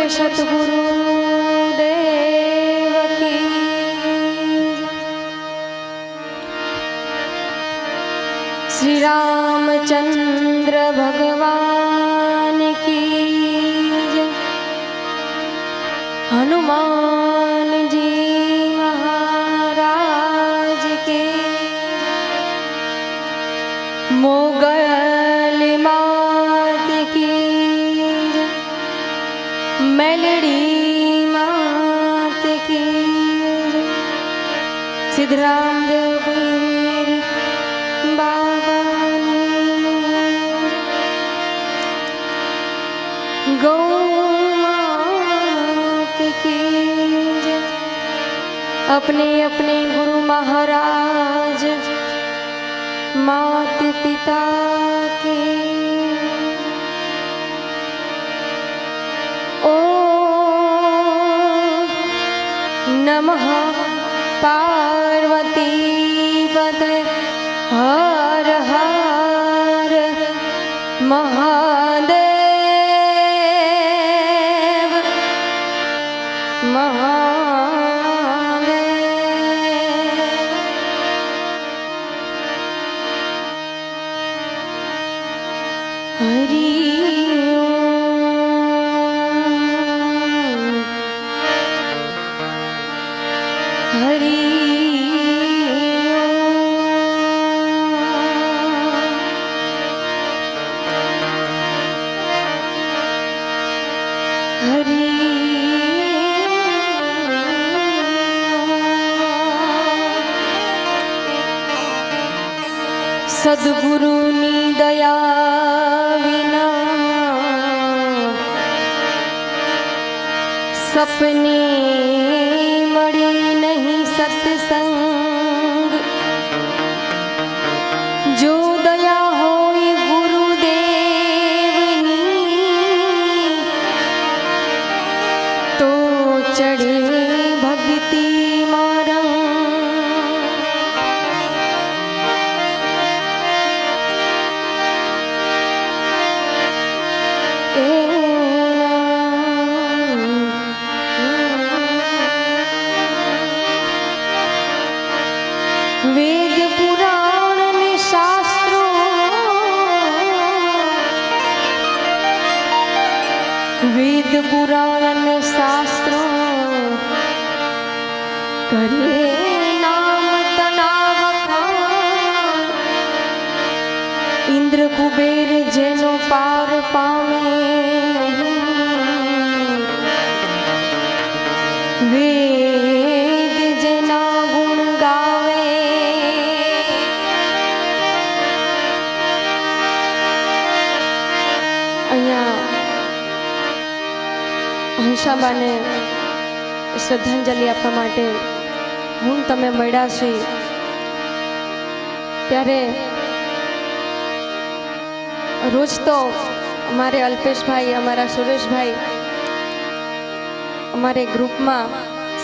सतगुरु देव की। श्री रामचंद्र भगवान की जय। हनुमान जी महाराज के। मोगल मात की जय। मेलड़ी मात की जय। सिद्धराम देव बाबा ने। गौ मात की जय। अपने अपने गुरु महाराज मात पिता के। नमः पार्वती पतये हर हर महादेव महादेव। हरि हरि हरि। सद्गुरु नी दया विना सपने मड़ी नहीं सत्संग। जो दया होई गुरुदेवनी तो चढ़े भक्ति मारंग। वेद पुराण ने शास्त्रों वेद पुराण ने शास्त्रों करे नाम तनाव खान। इंद्र कुबेर जेनो पार पावे वेद जेना गुण गावे। हंसाबा ने श्रद्धांजलि आपवा माटे હું તમે મળ્યા છે ત્યારે રોજ તો અમારે અલ્પેશભાઈ અમારા સુરેશભાઈ અમારે ગ્રુપમાં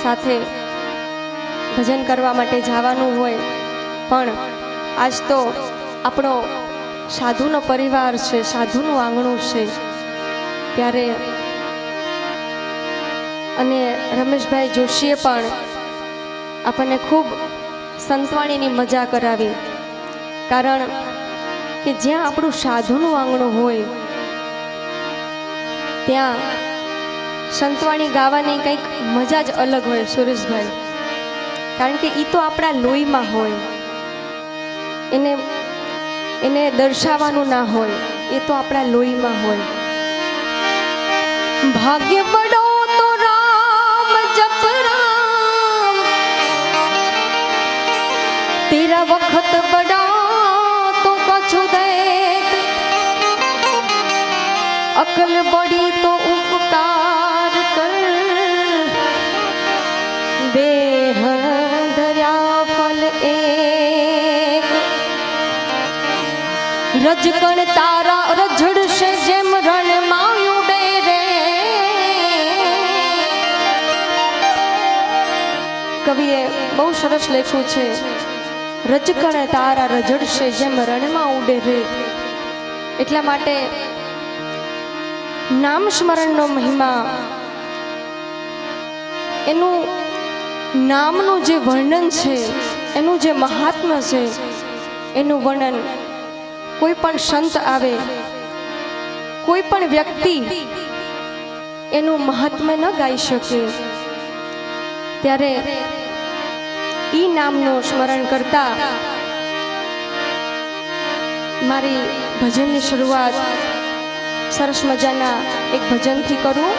સાથે ભજન કરવા માટે જવાનું હોય, પણ આજ તો આપણો સાધુનો પરિવાર છે, સાધુનું આંગણું છે, ત્યારે અને રમેશભાઈ જોશીએ પણ આપણને ખૂબ સંતવાણીની મજા કરાવી. કારણ કે જ્યાં આપણું સાધુનું આંગણું હોય ત્યાં સંતવાણી ગાવાની કંઈક મજા જ અલગ હોય સુરેશભાઈ. કારણ કે એ તો આપણા લોહીમાં હોય, એને દર્શાવવાનું ના હોય, એ તો આપણા લોહીમાં હોય. ભાગ્ય બડો તો રામ જપ રામ, તેરા વખત બડા તો કछु દેત, અકલ બડી તો ઉપકાર કર, દેહ ધર્યા ફલ એક. રજકણ તારા રઝડશે જેમ રણમાં ઉડે રે. કવિએ બહુ સરસ લખ્યું છે, રજકણ તારા રઝડશે જેમ રણમાં ઉડે રે. એટલા માટે નામ સ્મરણનો મહિમા એનું નામનું જે વર્ણન છે, એનું જે મહાત્મ્ય છે, એનું વર્ણન કોઈ પણ સંત આવે, કોઈ પણ વ્યક્તિ એનું મહાત્મ્ય ન ગાઈ શકે. ત્યારે ઈ નામનું સ્મરણ કરતા મારી ભજનની શરૂઆત સરસ મજાના એક ભજનથી કરું.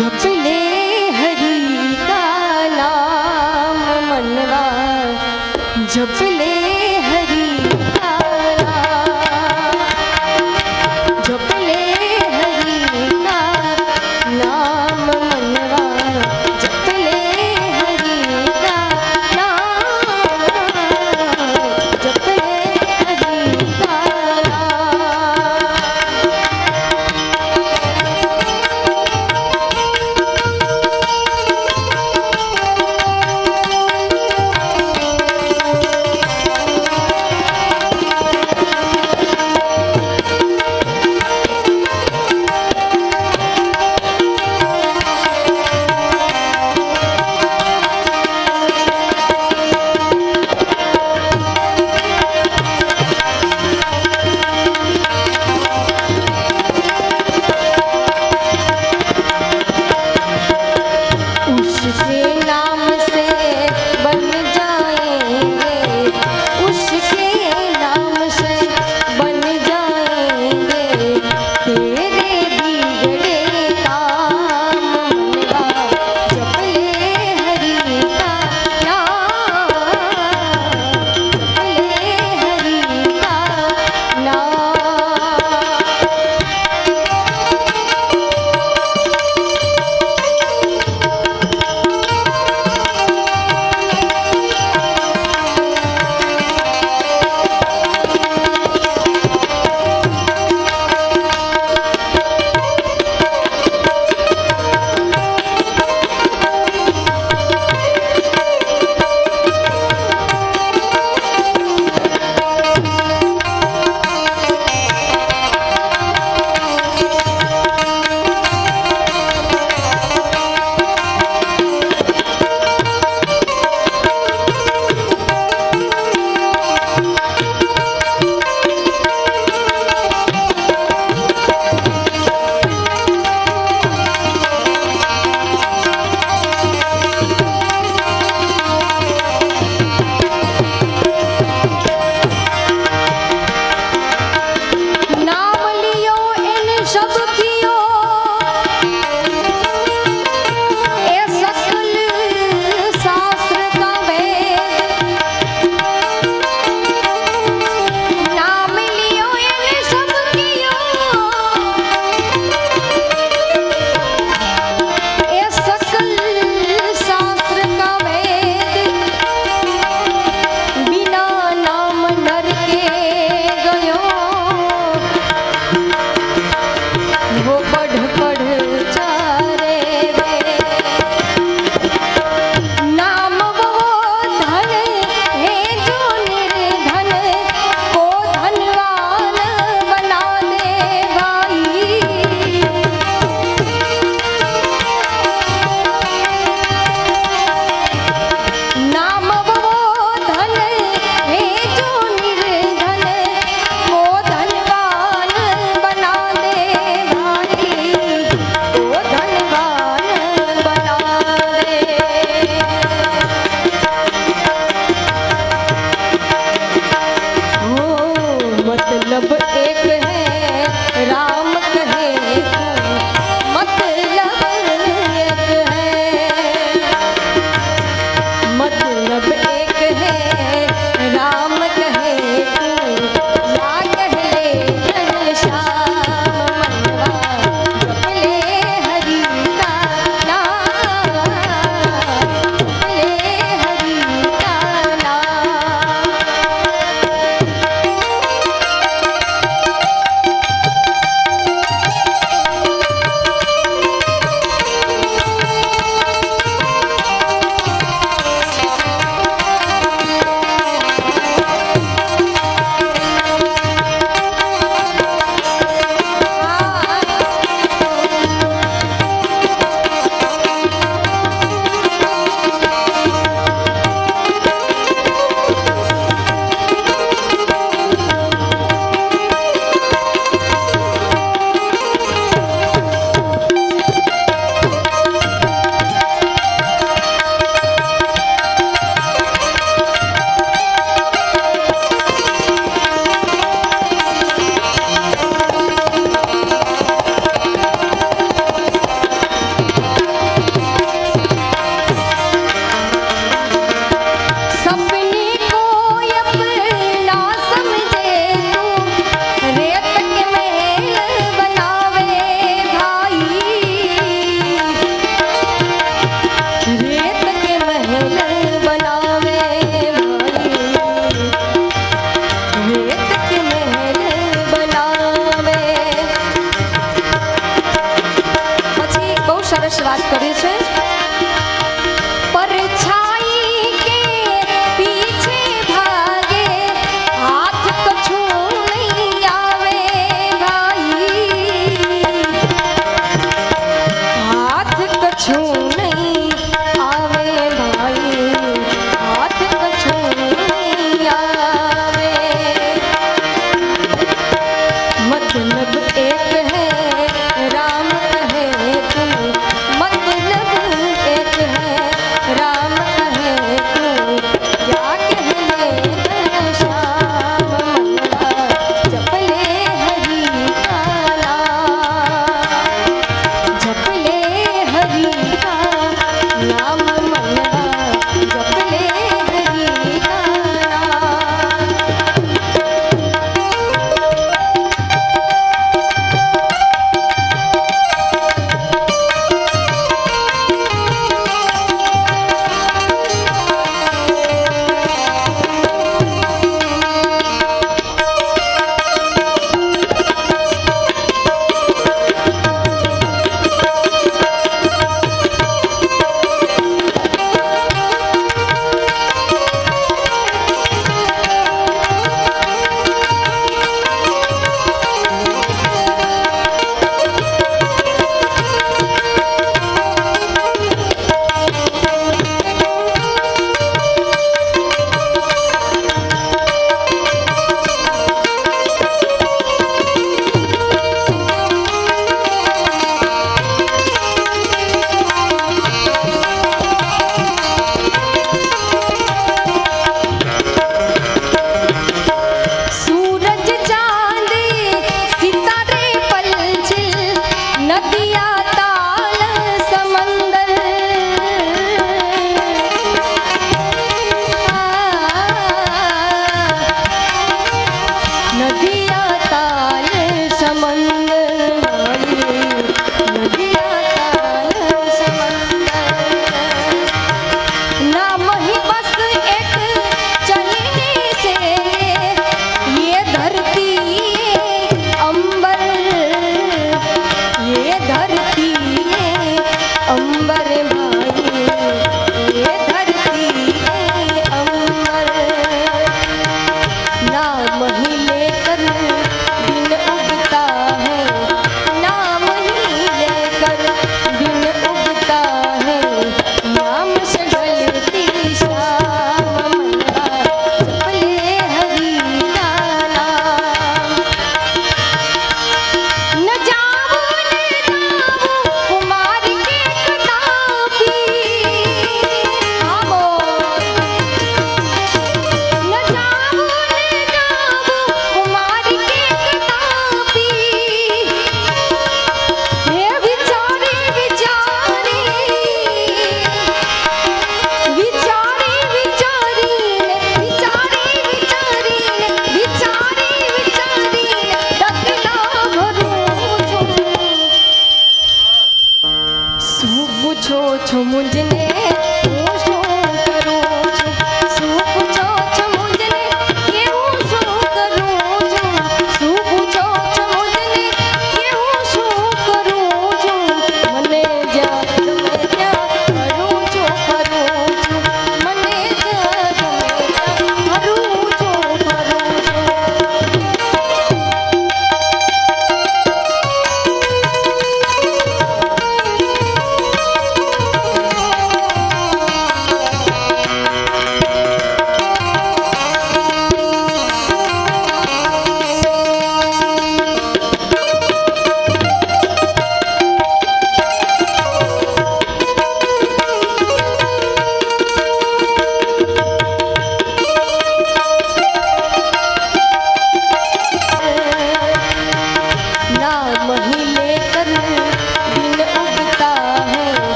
जप ले हरि का नाम मनवा, जप ले हरि का नाम, जप ले हरि का नाम मनवा, जप ले हरि का नाम, जप ले हरि का नाम.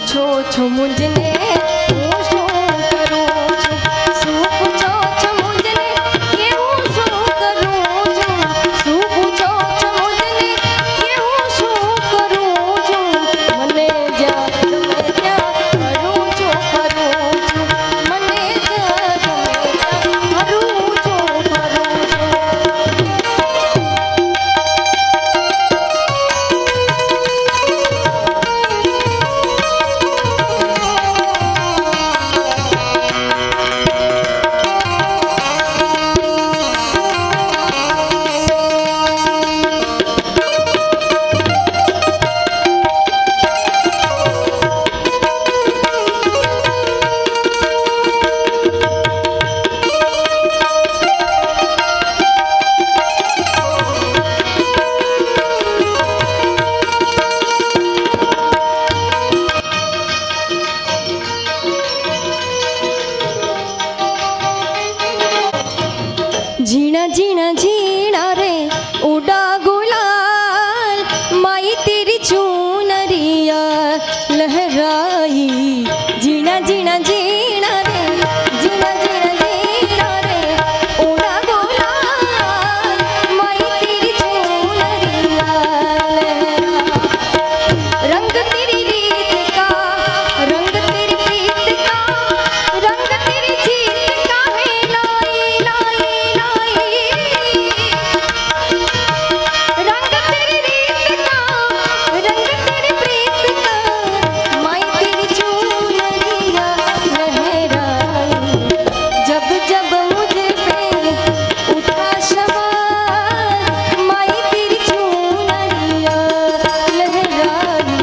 પૂછો છો મુજને હું શું કરું છું શું પૂછો છો મુજને કેવું શું કરું છું શું પૂછો છો મુજને કેવું શું કરું છું મને જ્યાં ગમે ત્યાં કરું છું મને જ્યાં ગમે ત્યાં કરું છું जीना जीना जीना रे उड़ा गुलाल माई तेरी चूनरिया लहराई जीना जीना जीना रे जीना जीना जीना रे उड़ा गुलाल माई तेरी चूनरिया लहराई रंग तेरी रीत का रंग तेरी प्रीत का रंग तेरी जीत का है लाई लाई रंग तेरी रीत का रंग तेरी प्रीत का माई तेरी चूनरिया लहराई जब जब मुझे पे उठा सवार माई तेरी चूनरिया लहराई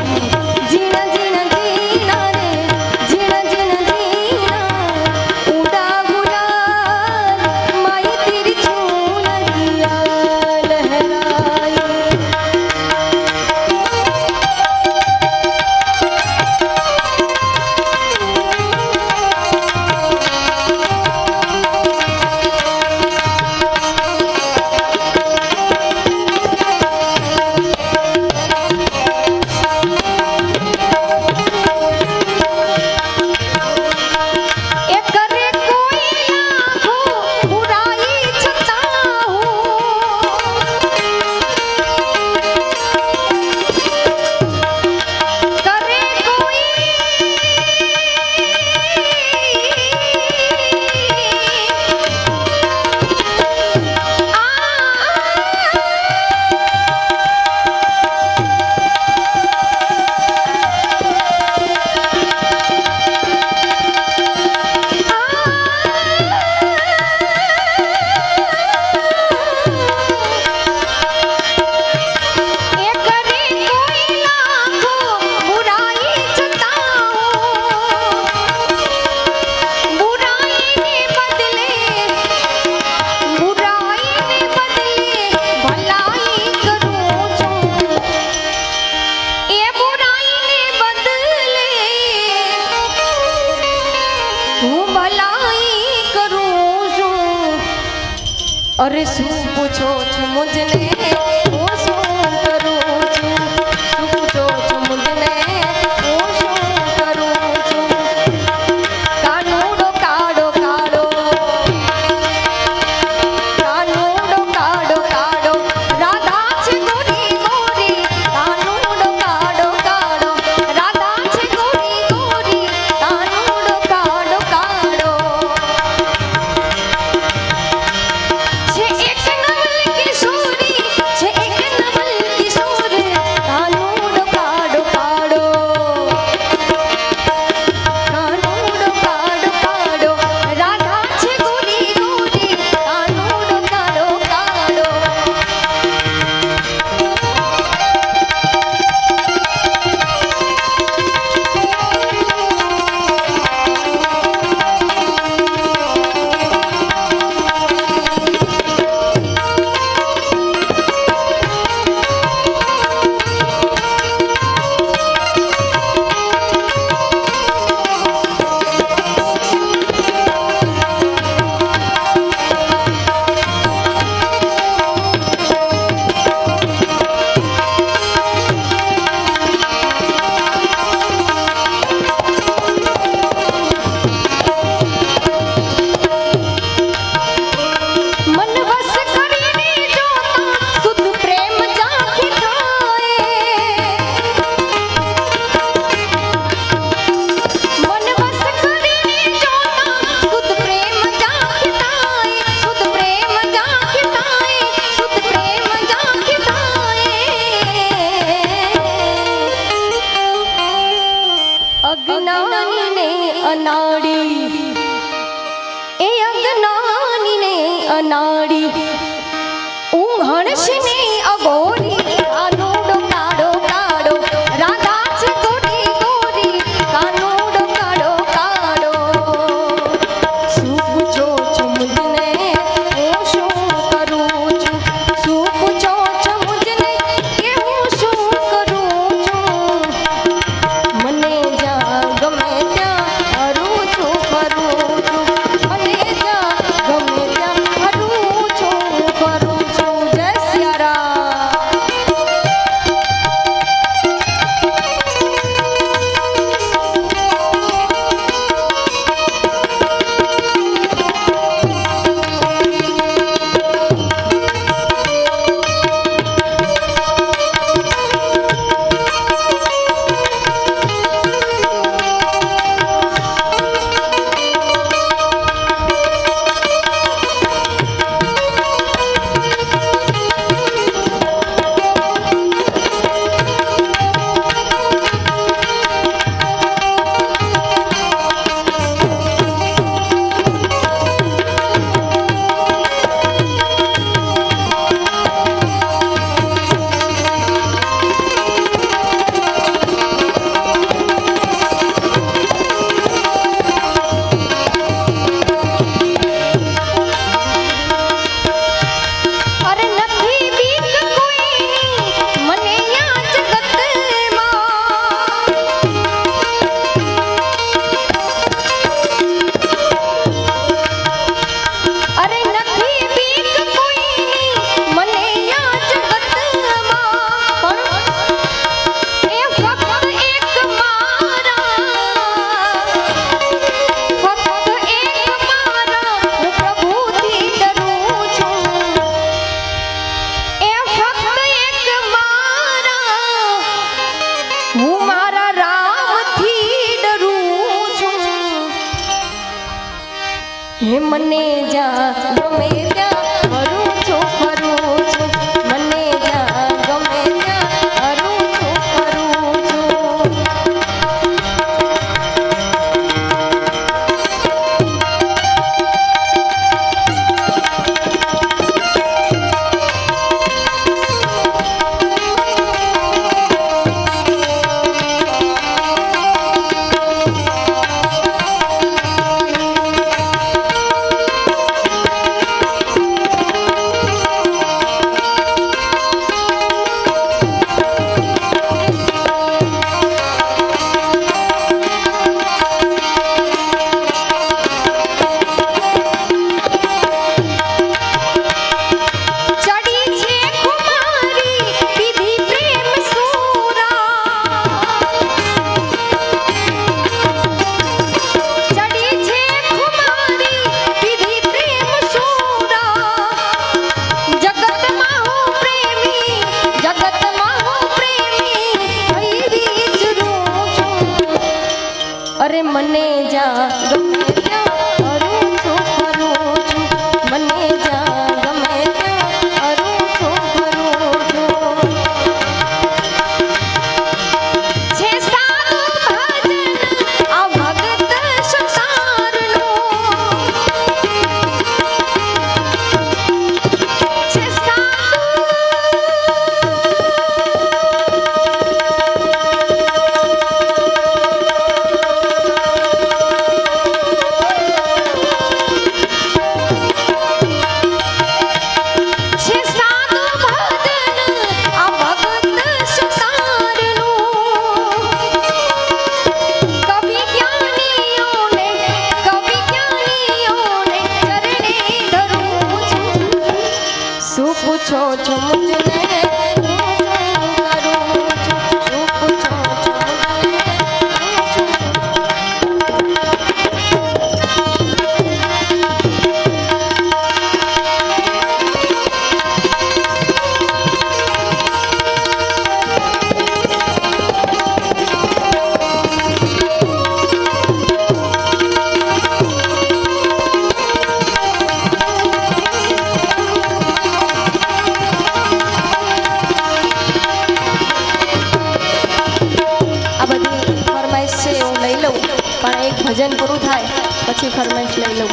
जीना जीना जीना रे जीना जीना जीना उड़ा गुलाल माई तेरी चूनरिया लहराई ए करे कोई लाखों बुराई छता करे कोई ए करे कोई लाखों बुराई छता बुराई ने बदले भलाई करूं छूं ए बुराई ने बदले હું ભલાઈ કરું છું અરે શું પૂછો છો મુજને હું શું કરું છું શું પૂછો છો મુજને હું શું કરું છું કાનુડો કાડો કાડો કાનુડો કાડો કાડો રાધા છે ગોરી ગોરી કાનુડો કાડો કાડો રાધા છે ગોરી ગોરી કાનુડો કાડો કાડો છે એક નવલ કિશોરી છે એક અનાડી એ અજ્ઞાની ને અનાડી ઊંઘણશ ને અગોરી કાનુડો કાડો કાડો રાધા છે ગોરી ગોરી કાનુડો કાડો કાડો શું પૂછો છો મુજને હું શું કરું છું શું પૂછો છો મુજને કે હું શું કરું છું મને જ્યાં ગમે ત્યાં હરું છું ફરું છું મને જ્યાં ગમે ત્યાં હરું છું ફરું છું જય સિયારામ અરે નથી બીક કોઈની મને યા જગતમાં અરે નથી બીક કોઈની મને યા જગતમાં પણ એ ફક્ત એક મારા હું પ્રભુથી ડરું છું એ ફક્ત એક મારા હું મારા રામથી ડરું છું હે મને જ્યાં ગમે ત્યાં હરું છું ફરું છું મને જ્યાં ગમે ત્યાં હરું છું ફરું છું ચડી છે ખુમારી પીધી પ્રેમ સુરા ચડી છે ખુમારી પીધી પ્રેમ સુરા જગતમાં હું પ્રેમી હૈરી જરૂર છું અરે મને જ્યાં ગમે ત્યાં હરું છું ફરું છું મને જ્યાં ગમે ત્યાં હરું છું ફરું છું છે સારું ભજન આ ભગત સંસારનું છે સારું છે સારું ભજન આ ભગત સંસારનું કવિ જ્ઞાનીઓને ચરણે ધરું છું શું પૂછો છો મુજને હું શું કરું છું શું પૂછો છો મુજને હું શું આ બધી ફરમાઈશ છે હું લઈ લઉં પણ એક ભજન પૂરું થાય પછી ફરમાઈશ લઈ લઉં.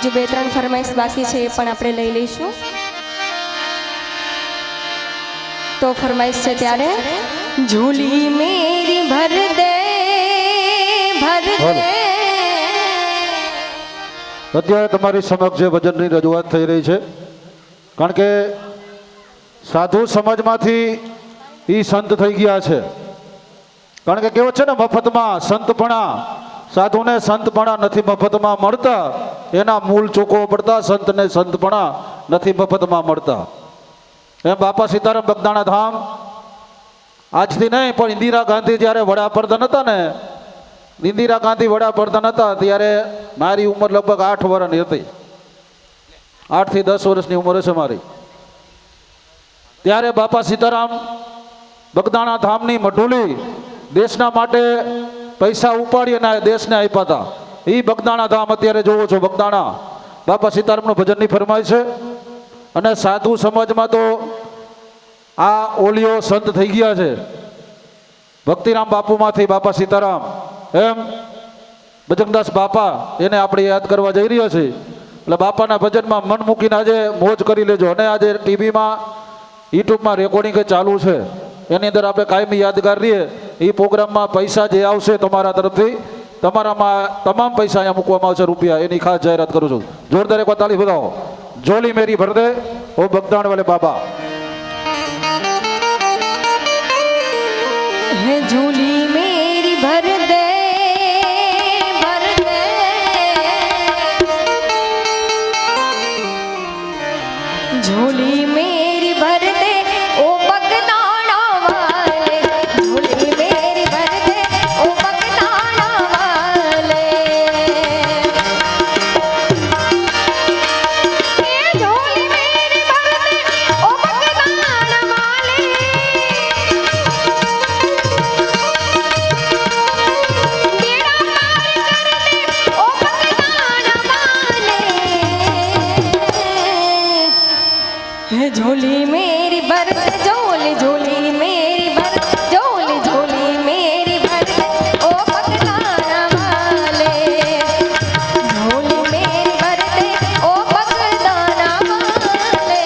હજુ 2-3 ફરમાઈશ બાકી છે, એ પણ આપણે લઈ લઈશું. તો ફરમાઈશ છે ત્યારે ઝૂલી મેરી ભર દે ભર દે. અત્યારે તમારી સમક્ષ જે ભજનની રજૂઆત થઈ રહી છે, કારણ કે સાધુ સમાજમાંથી એ સંત થઈ ગયા છે. કારણ કે કેવું છે ને, મફતમાં સંતપણા, સાધુને સંતપણા નથી મફતમાં મળતા, એના મૂળ ચૂકવો પડતા. સંતને સંતપણા નથી મફતમાં મળતા. એમ બાપા સીતારામ બગદાણા ધામ આજથી નહીં, પણ ઇન્દિરા ગાંધી જ્યારે વડાપ્રધાન હતા ને, ઇન્દિરા ગાંધી વડાપ્રધાન હતા ત્યારે મારી ઉંમર લગભગ 8 વર્ષની હતી. 8 થી 10 વર્ષની ઉંમર હશે મારી. ત્યારે બાપા સીતારામ બગદાણા ધામની મઢુલી દેશના માટે પૈસા ઉપાડી અને દેશને આપ્યા હતા. એ બગદાણા ધામ અત્યારે જોવો છો. બગદાણા બાપા સીતારામનું ભજનની ફરમાય છે. અને સાધુ સમાજમાં તો આ ઓલિયો સંત થઈ ગયા છે. ભક્તિરામ બાપુમાંથી બાપા સીતારામ, એમ બજરંગદાસ બાપા, એને આપણે યાદ કરવા જઈ રહ્યા છીએ. એટલે બાપાના ભજનમાં મન મૂકીને આજે મોજ કરી લેજો. અને આજે ટીવીમાં યુટ્યુબમાં રેકોર્ડિંગ ચાલુ છે, એની અંદર આપણે કાયમી યાદગાર રહીએ. એ પ્રોગ્રામમાં પૈસા જે આવશે તમારા તરફથી, તમારામાં તમામ પૈસા અહીંયા મૂકવામાં આવશે, રૂપિયા. એની ખાસ જાહેરાત કરું છું. જોરદાર એક તાળી બતાવો. झोली मेरी भर दे ओ बगदाण वाले बाबा. है झोली मेरी भर दे भर दे, झोली मेरी भर दे ओ बगदाणा वाले, झोली मेरी भर दे ओ बगदाणा वाले. झोली मेरी भर झोली झोली मेरी भर झोली झोली मेरी भर ओ बगदाणा वाले, झोली मेरी भर दे ओ बगदाणा वाले.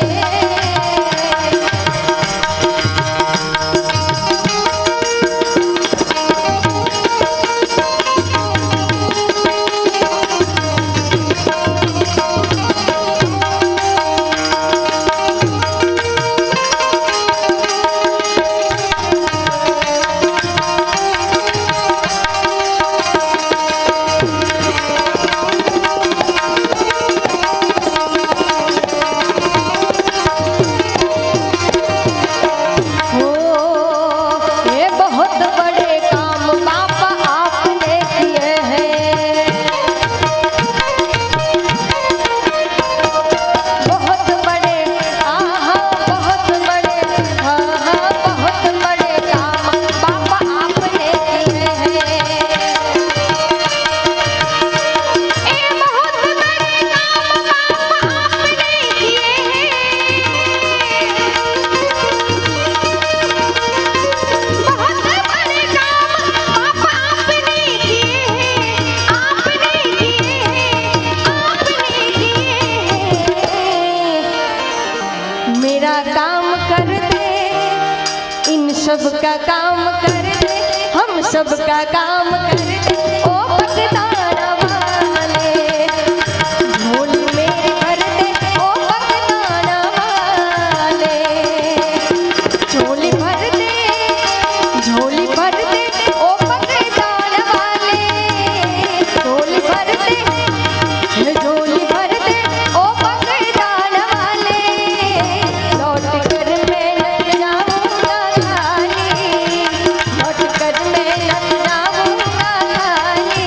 मेरा काम कर दे इन सबका काम कर दे, हम सबका काम कर दे ओ बगदाना वाले। झोली मेरी भर दे ओ बगदाना वाले। झोली भर दे, झोली भर दे ओ बगदाना वाले। झोली भर दे, झोली भर दे ओ बगदाना वाले। लौट कर मैं न जाऊंगा खाली, लौट कर मैं न जाऊंगा खाली।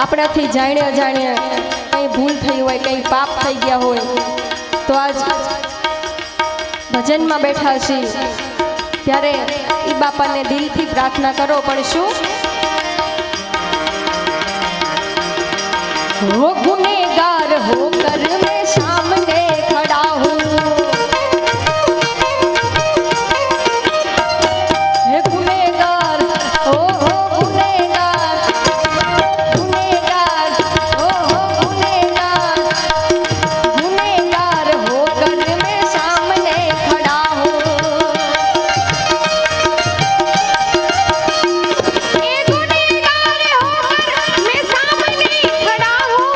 આપણાથી જાણે અજાણ્યા કંઈ ભૂલ થઈ હોય, કંઈ પાપ થઈ ગયા હોય તો આજ ભજનમાં બેઠા છીએ ત્યારે એ બાપાને દિલથી પ્રાર્થના કરો, પણ શું हो गुनेगार होकर मैं सामने खड़ा हूँ। हे गुनेगार हो गुनेगार, गुनेगार हो गुनेगार, गुनेगार होकर मैं सामने खड़ा हूँ। हे गुनेगार होकर मैं सामने खड़ा हूँ।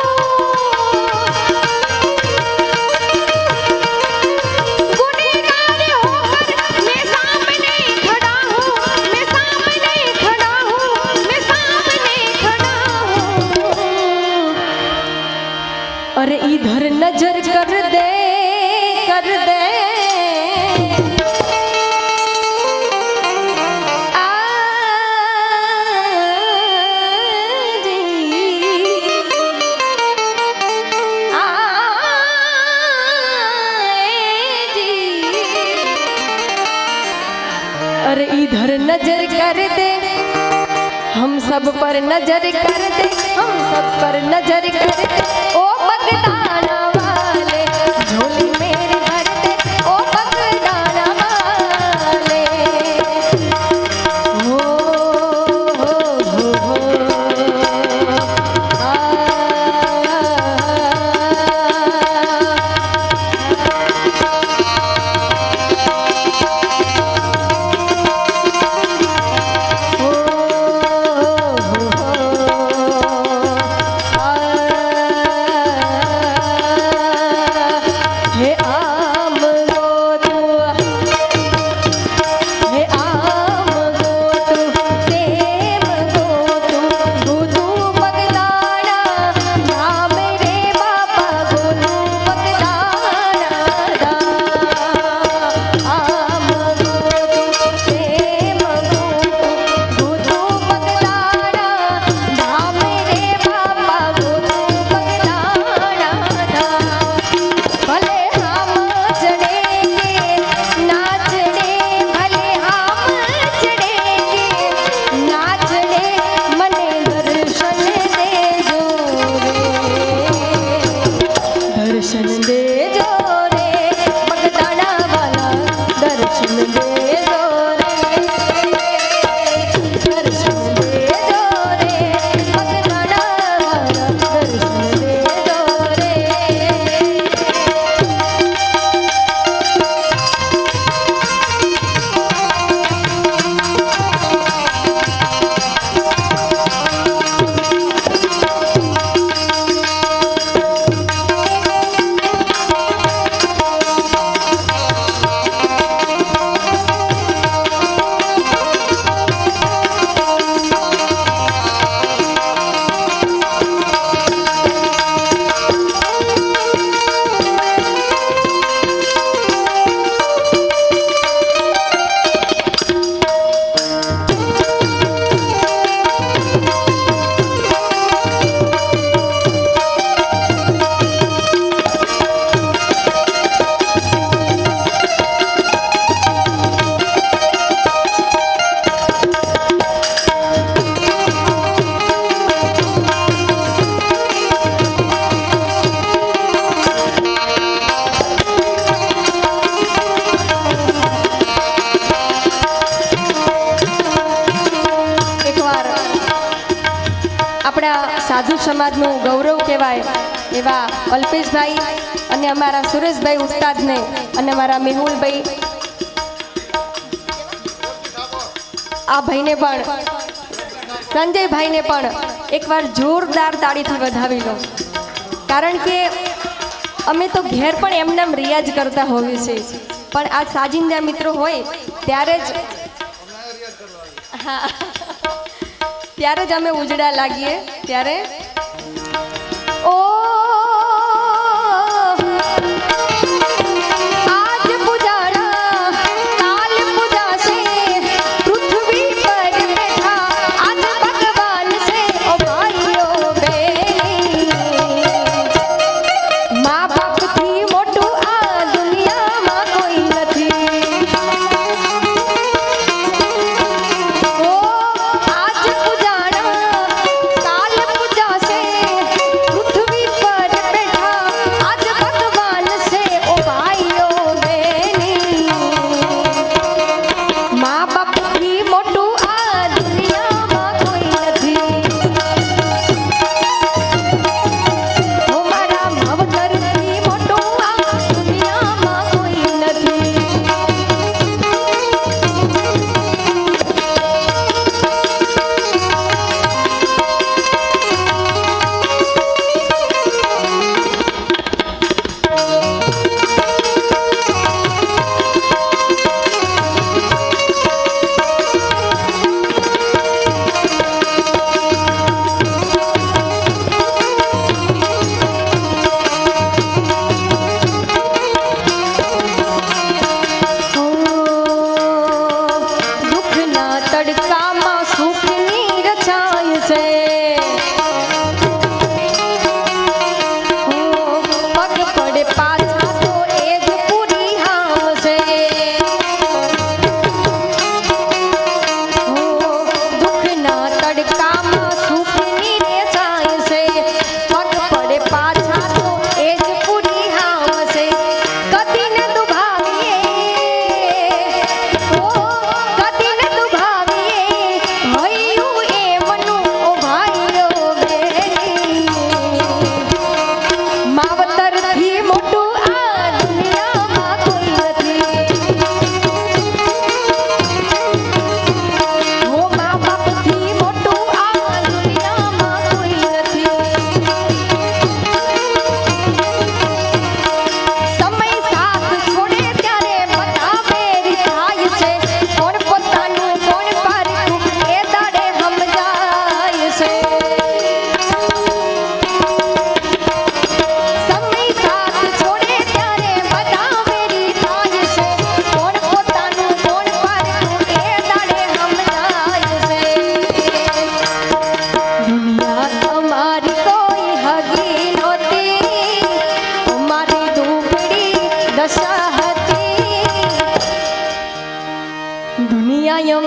गुनेगार होकर मैं सामने खड़ा हूँ, मैं सामने खड़ा हूँ, मैं सामने खड़ा हूँ। अरे इधर नजर कर दे, कर दे अरे इधर नजर कर दे, हम सब पर नजर कर दे, हम सब पर नजर कर दे ओ बगदाना वाले। झोली मेरी भर दे ओ बगदाना वाले। हो आ, સાધુ સમાજનું ગૌરવ કહેવાય એવા અલ્પેશભાઈ અને અમારા સુરેશભાઈ ઉસ્તાદને અને અમારા મેહુલભાઈ આ ભાઈને પણ સંજયભાઈને પણ એકવાર જોરદાર તાળીથી વધાવી લો, કારણ કે અમે તો ઘેર પણ એમને રિયાઝ કરતા હોઈએ છીએ, પણ આ સાજિંદા મિત્રો હોય ત્યારે જ હા ત્યારે જ અમે ઉજળા લાગીએ ત્યારે ઓ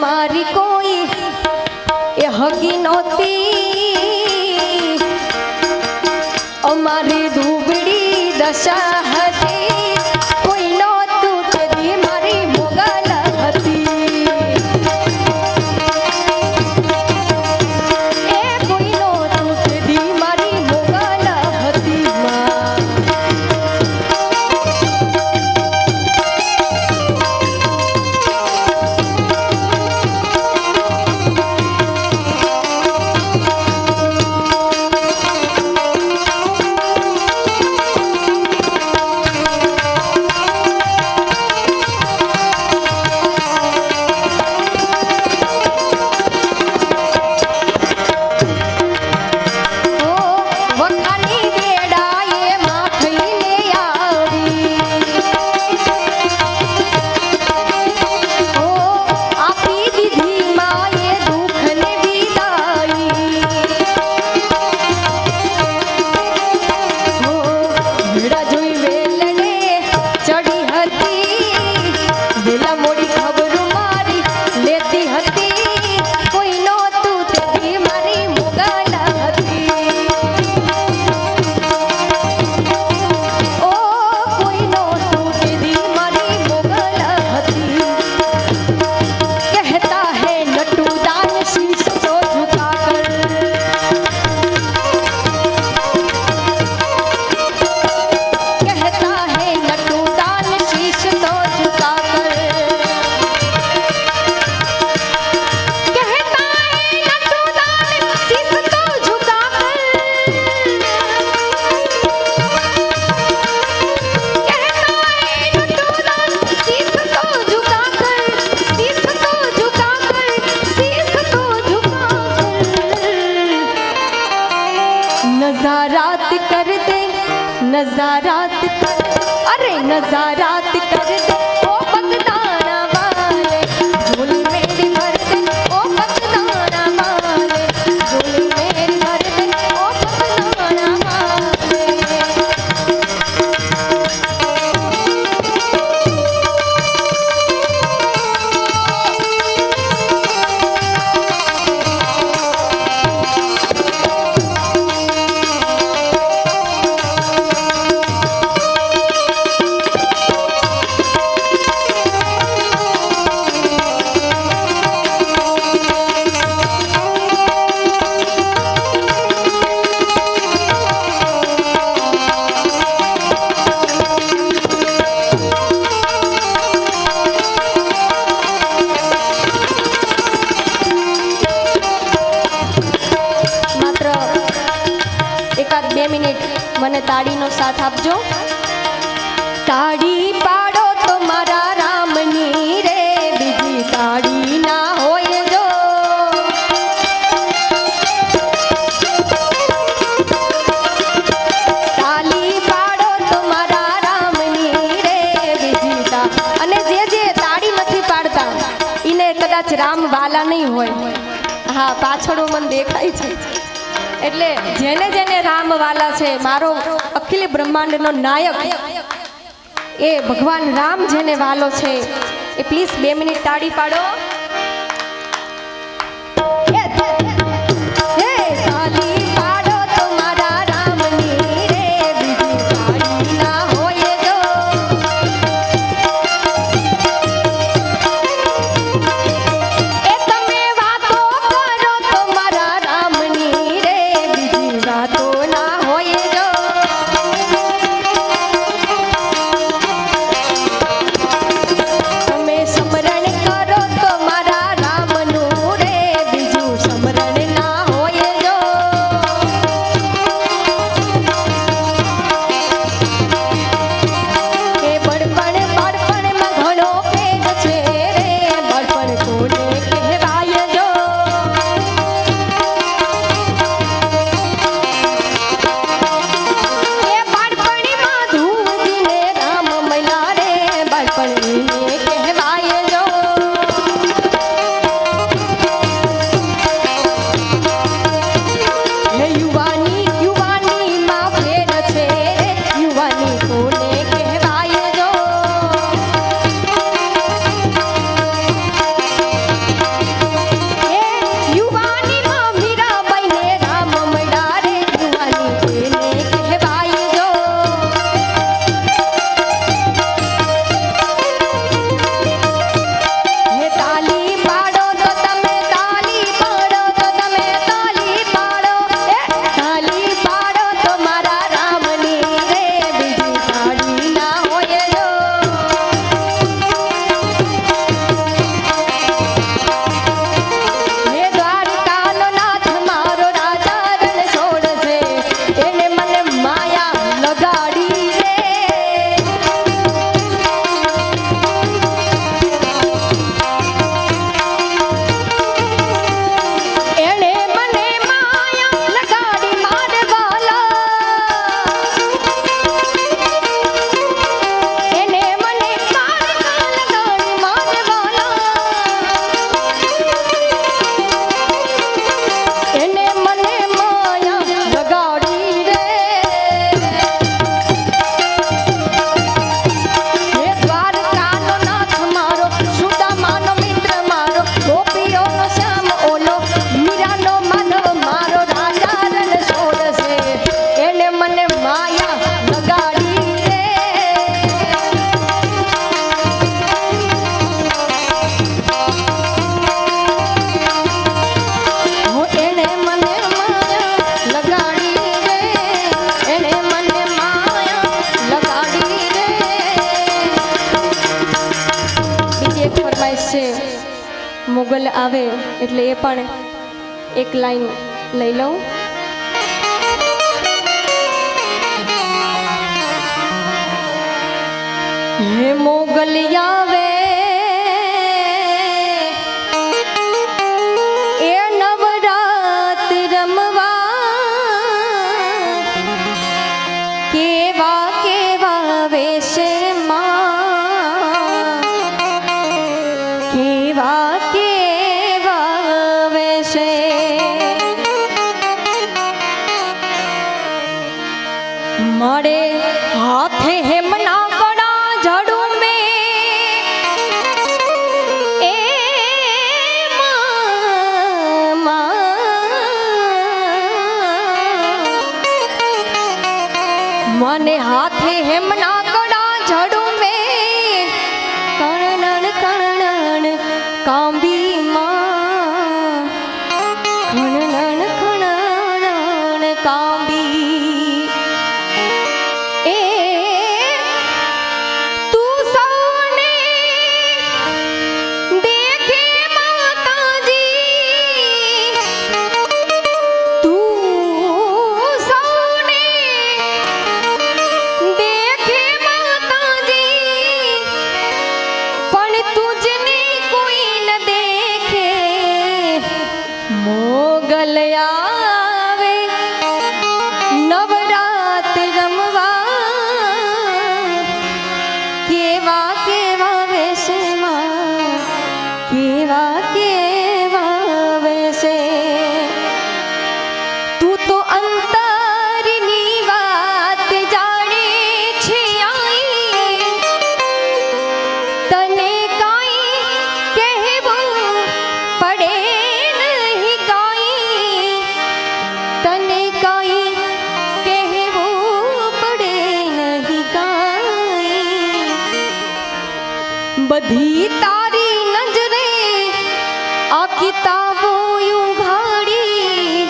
મારી કોઈ એ હગી નહોતી, અમારી ધૂબડી દશા હતી, કોઈ નહોતું તેથી મારી મોગલ હતી, એ કોઈ નહોતું તેથી મારી મોગલ હતી માં। नजारात कर, अरे नजारात कर दे ओ बगदाना वाले, झोली मेरी भर दे ओ बगदाना वाले, झोली मेरी भर दे ओ बगदाना वाले। एकाद 2 मिनिट મને તાળીનો સાથ આપજો। તાળી પાડો તો મારા રામની રે, બીજી તાળી ના હોય જો। તાળી પાડો તો મારા રામની રે, બીજી અને જે તાળી નથી પાડતા ઈને કદાચ રામ વાલા નહીં હોય। હા, પાછળ મને દેખાય છે। એટલે જેને જેને રામ વાલા છે, મારો અખિલ બ્રહ્માંડનો નાયક એ ભગવાન રામ જેને વાલો છે એ પ્લીઝ 2 મિનિટ તાળી પાડો। તાળી પાડો તો મારા રામની રે, બીજી તાળી ના હોય જો। એ તમે વાતો કરો તો મારા રામની રે, વાતો ના હોય જો। તમે સ્મરણ કરો તો મારા રામનું રે, બીજું સ્મરણ ના હોય જો। એ બળપણમાં ઘણો ભેદ છે રે, બળપણ કોને કહેવાય જો। મુગલ આવે એટલે એ પણ એક લાઈન લઈ લઉં। હે મોગલ આવે એ નવરાત રમવા કેવા મને હાથે હેમના કડા ઝડું મેં કણનણ કણનણ કાંબી માં કણનણ કણનણ કાંબી એ તું સૌને દેખે માતાજી તું સૌને દેખે માતાજી પણ તુજને કોઈ ન દેખે મોગલ આવે નવરાત રમવા કેવા કેવા વેશમાં કેવા કેવા વેશે તું તો અંતરની વાત જાણે છે આઈ તને કાંઈ કહેવું પડે નહીં કાંઈ તને કાંઈ કહેવું પડે નહીં કાંઈ બધી તારી નજરે આ કિતાબો ઉઘાડી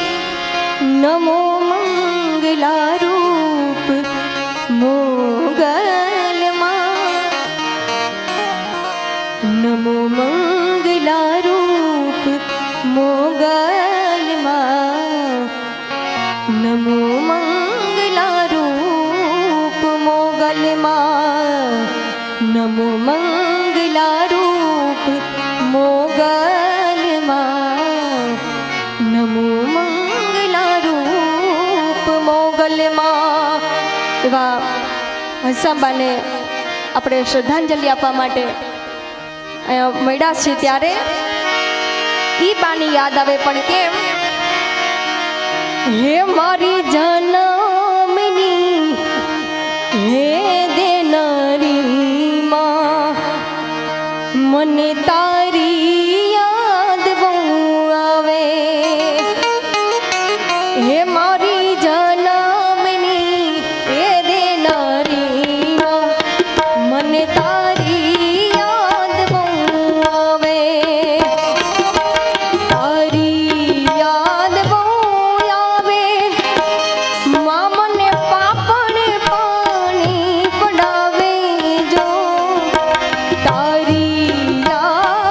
નમો મંગલા રૂપ મોગલમાં નમો મંગલા રૂપ મોગલમાં નમો મંગલા રૂપ મોગલમાં નમો મંગલા રૂપ મોગલમાં નમો મંગલા રૂપ મોગલમાં એવા હંસાબાને આપણે શ્રદ્ધાંજલિ આપવા માટે અહીંયા મળ્યા છીએ ત્યારે ઈ બાની યાદ આવે પણ કેમ હે મારી જનમની હે દેનારી માં મને તારી યાદ બહુ આવે હે મારી જનમની હે દેનારી માં મને તારી યાદ બહુ આવે તારી યાદ બહુ આવે માં મને પાપણ પાણી પડાવે જો તારી યાદ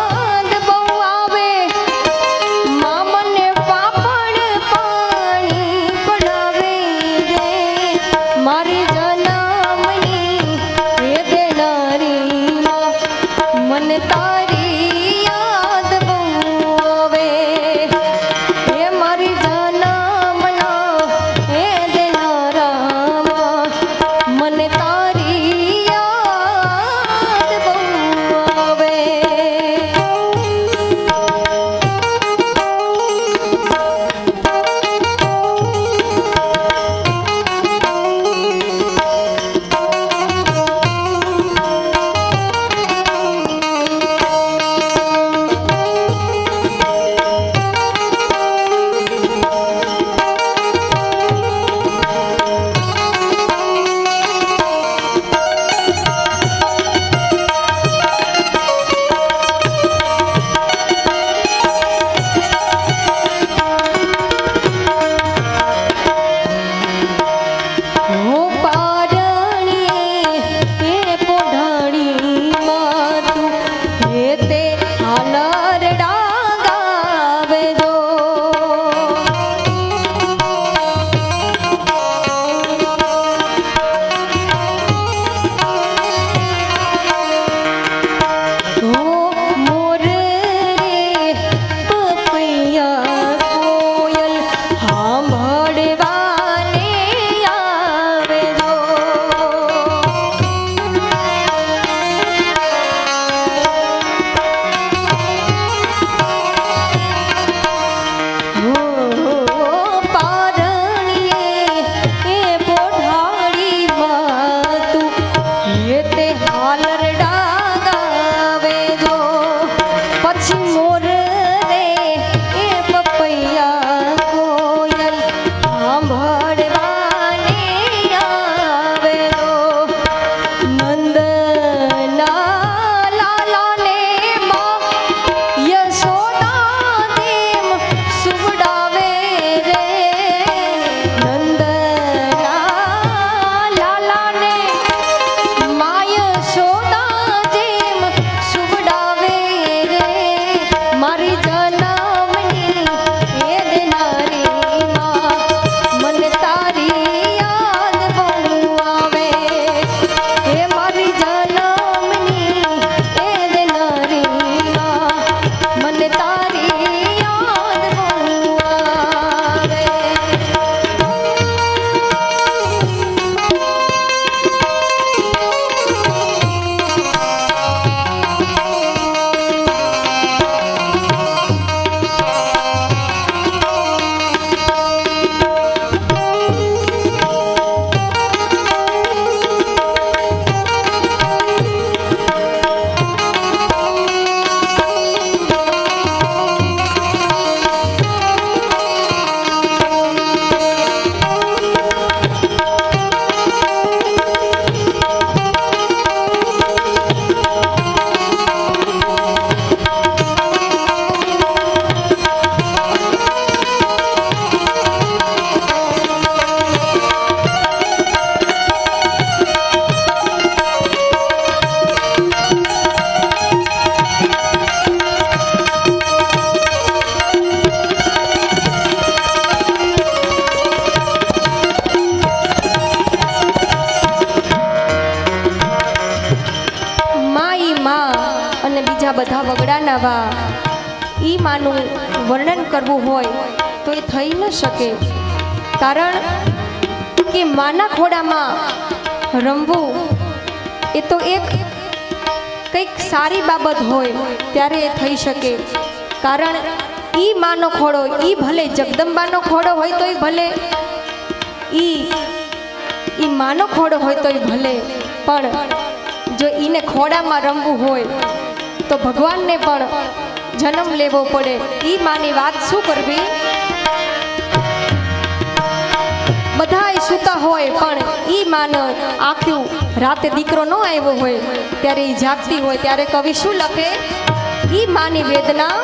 આ બધા વગડાના વા ઈ માનું વર્ણન કરવું હોય તો એ થઈ ન શકે, કારણ કે માના ખોડામાં રમવું એ તો એક કંઈક સારી બાબત હોય ત્યારે એ થઈ શકે, કારણ ઈ માનો ખોડો ઈ ભલે જગદંબાનો ખોડો હોય તોય ભલે, ઈ માનો ખોડો હોય તોય ભલે, પણ જો ઈને ખોડામાં રમવું હોય તો ભગવાનને પણ જન્મ લેવો પડે. ઈ માની વાત શું કરવી, બધાય સૂતા હોય પણ ઈ માન આખું રાતે દીકરો ન આવ્યો હોય ત્યારે ઈ જાગતી હોય ત્યારે કવિ શું લખે, ઈ માની વેદના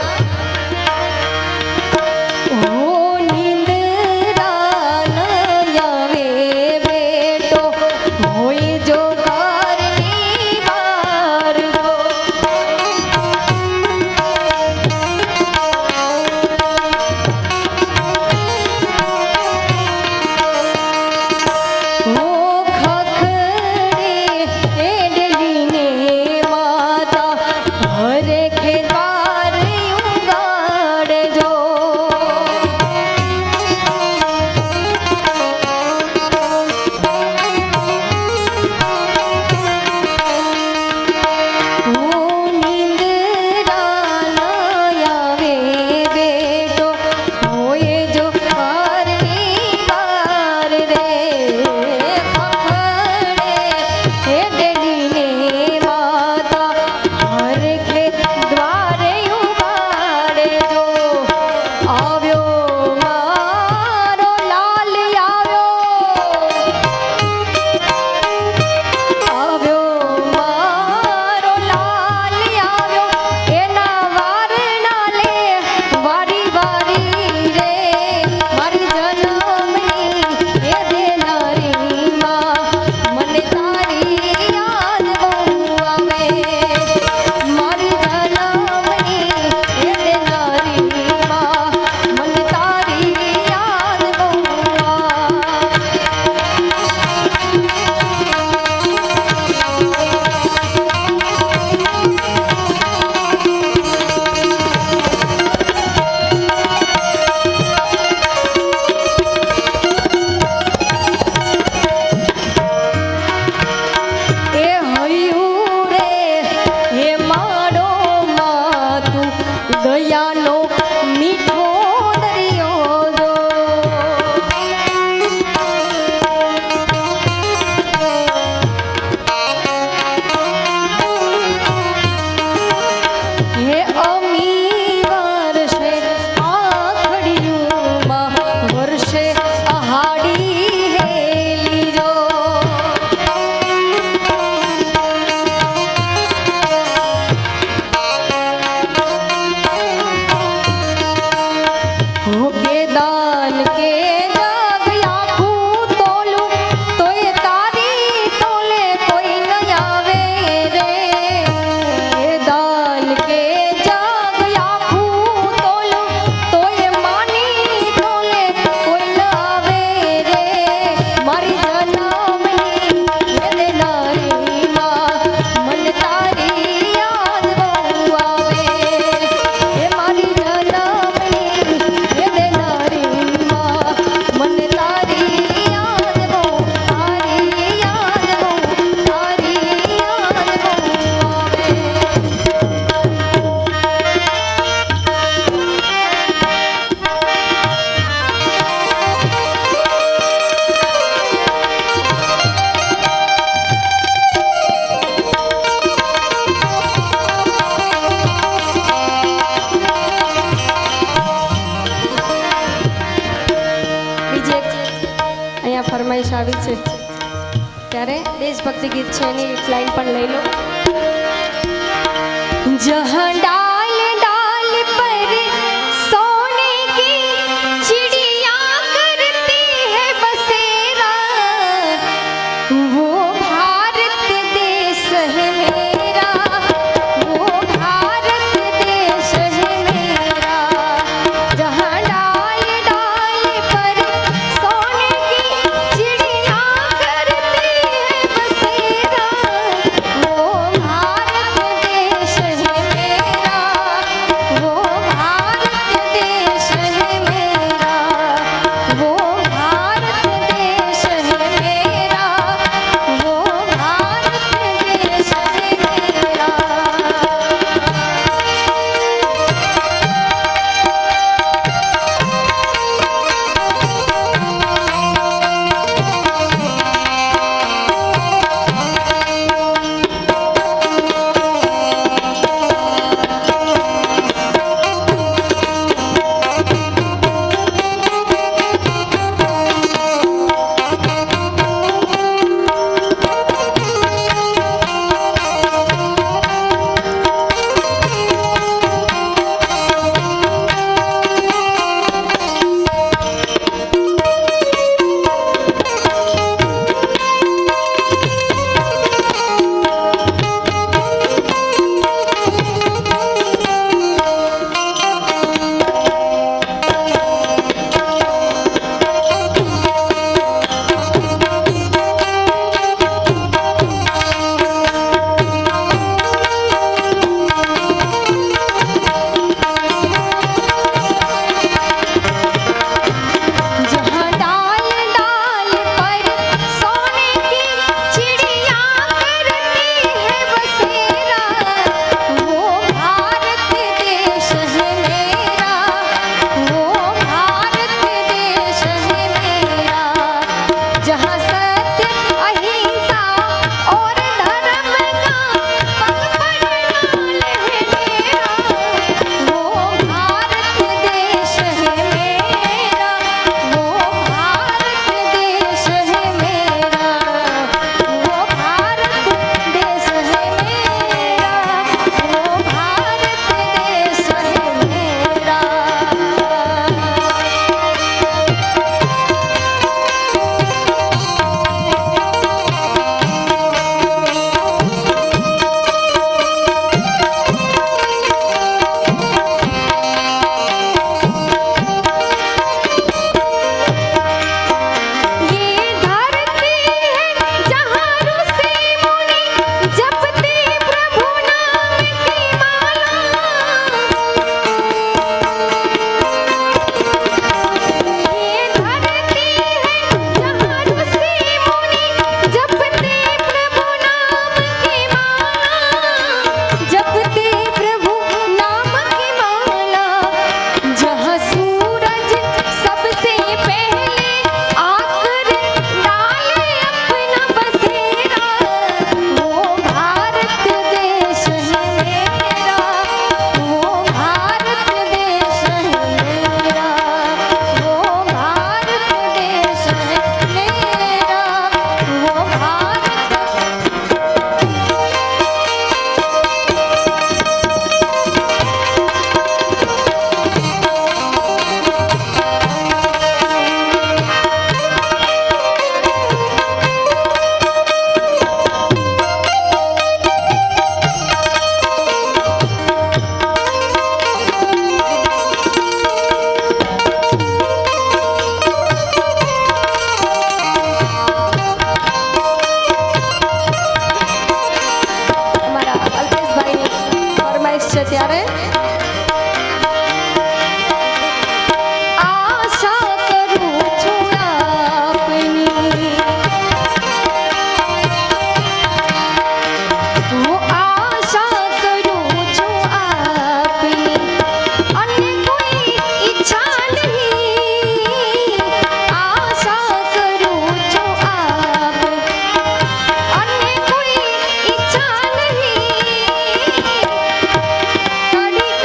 ફરમાઈશ આવી છે ત્યારે દેશભક્તિ ગીત છે એની એક લાઈન પણ લઈ લો. જહાં डाल डाल पर सोने की चिड़िया करती है बसेरा, वो भारत देश है मेरा, वो भारत देश है मेरा. जहां डाल डाल पर सोने की चिड़िया करती है बसेरा, वो भारत देश है मेरा. છે ત્યારે આશા કરું છું આપની, હું આશા કરું છું આપની, અને કોઈ ઈચ્છા નહીં, આશા કરું છું આપની, અને કોઈ ઈચ્છા નહીં, કડી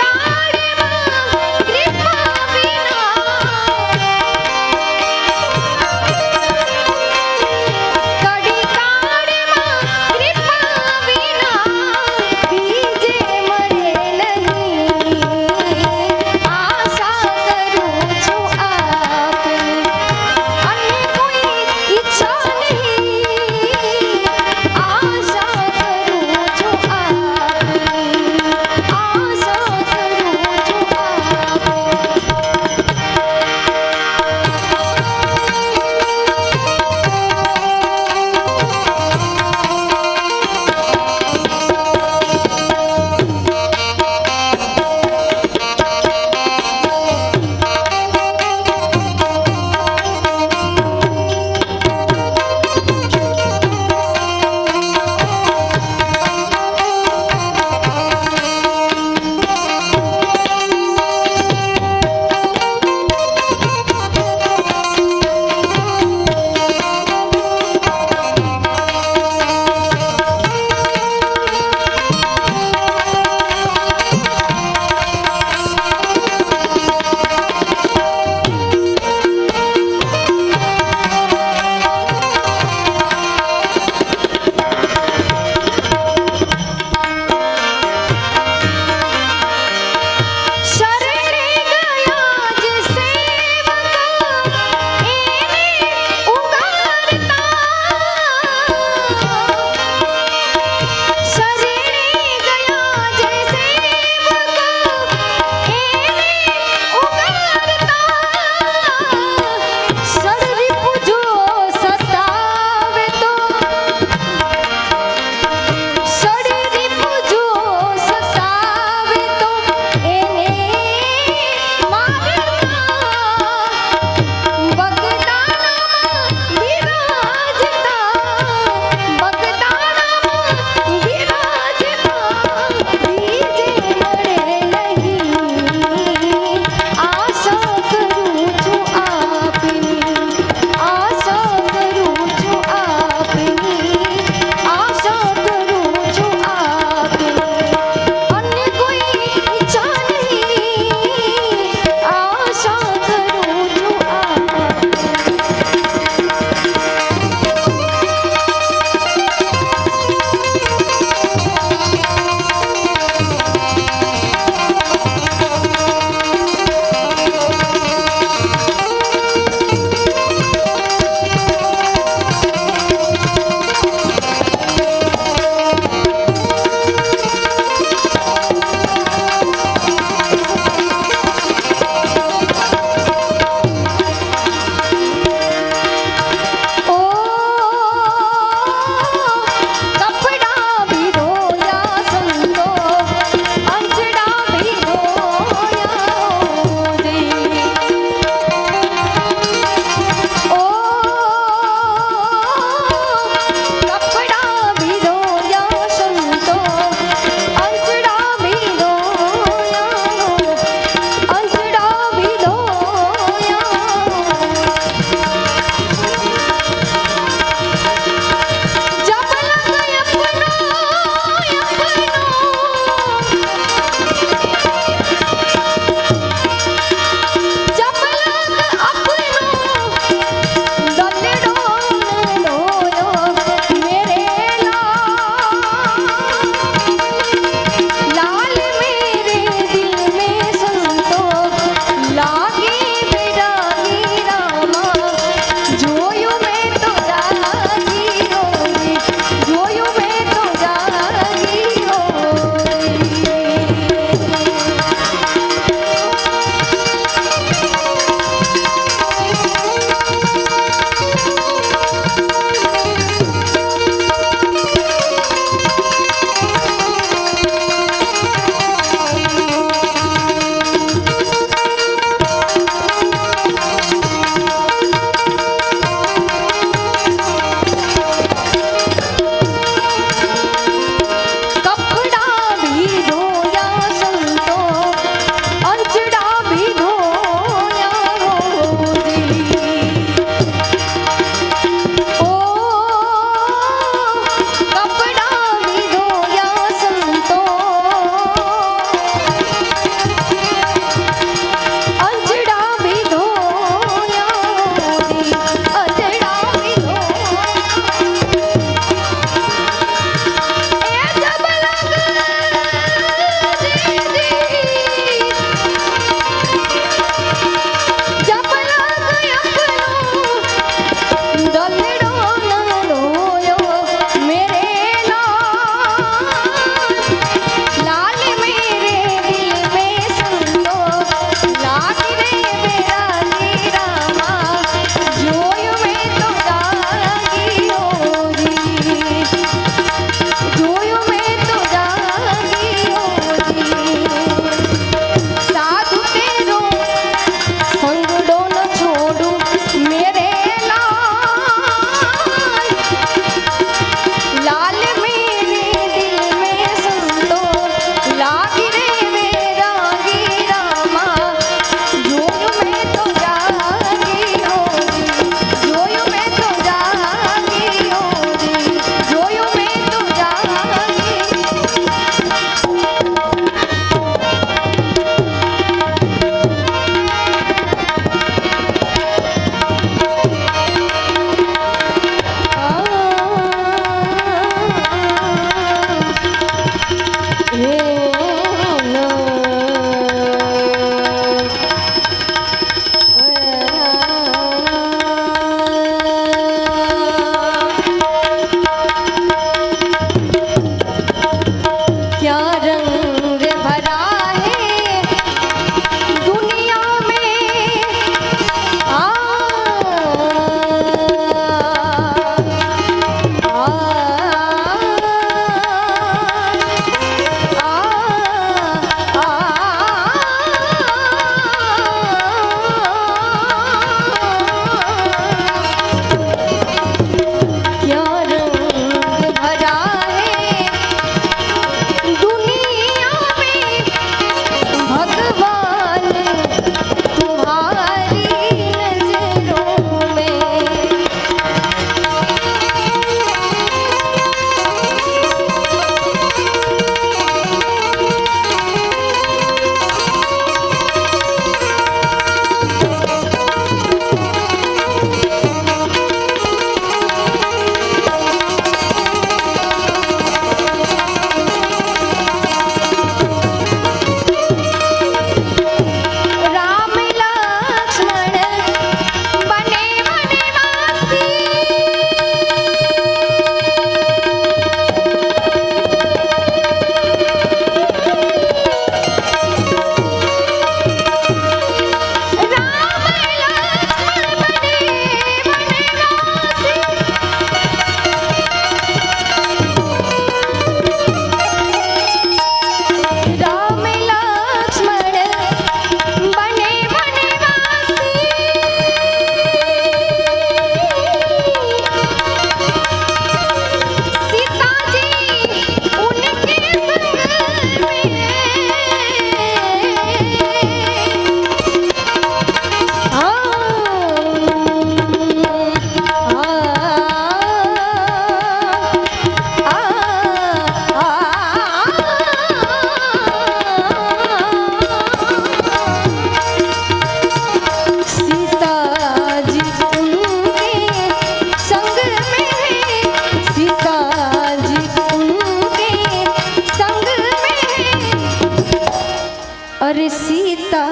और सीता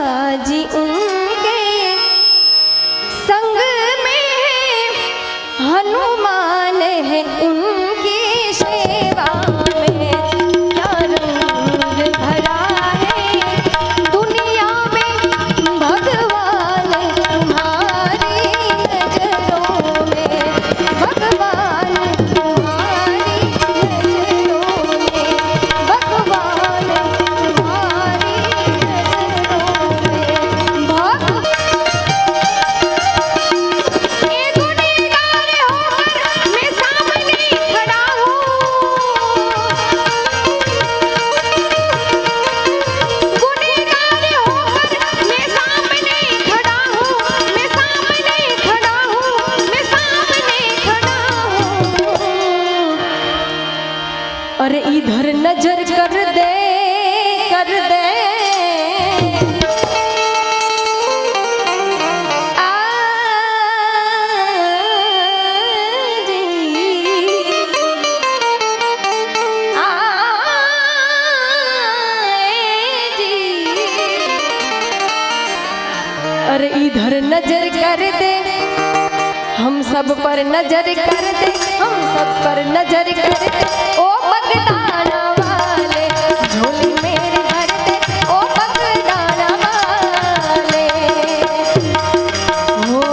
जी उनके संग में हनुमान है उनकी सेवा में क्या रंग भरा है दुनिया में भगवान तुम्हारी नजरों में भगवान तुम्हारी नजरों में भगवान तुम्हारी नजरों में भगवान अरे इधर नजर कर दे आ जी आ जी अरे इधर नजर कर दे हम सब पर नजर कर दे हम सब पर नजर कर दे ओ बगदाना वाले झोली मेरी भर दे ओ बगदाना वाले हो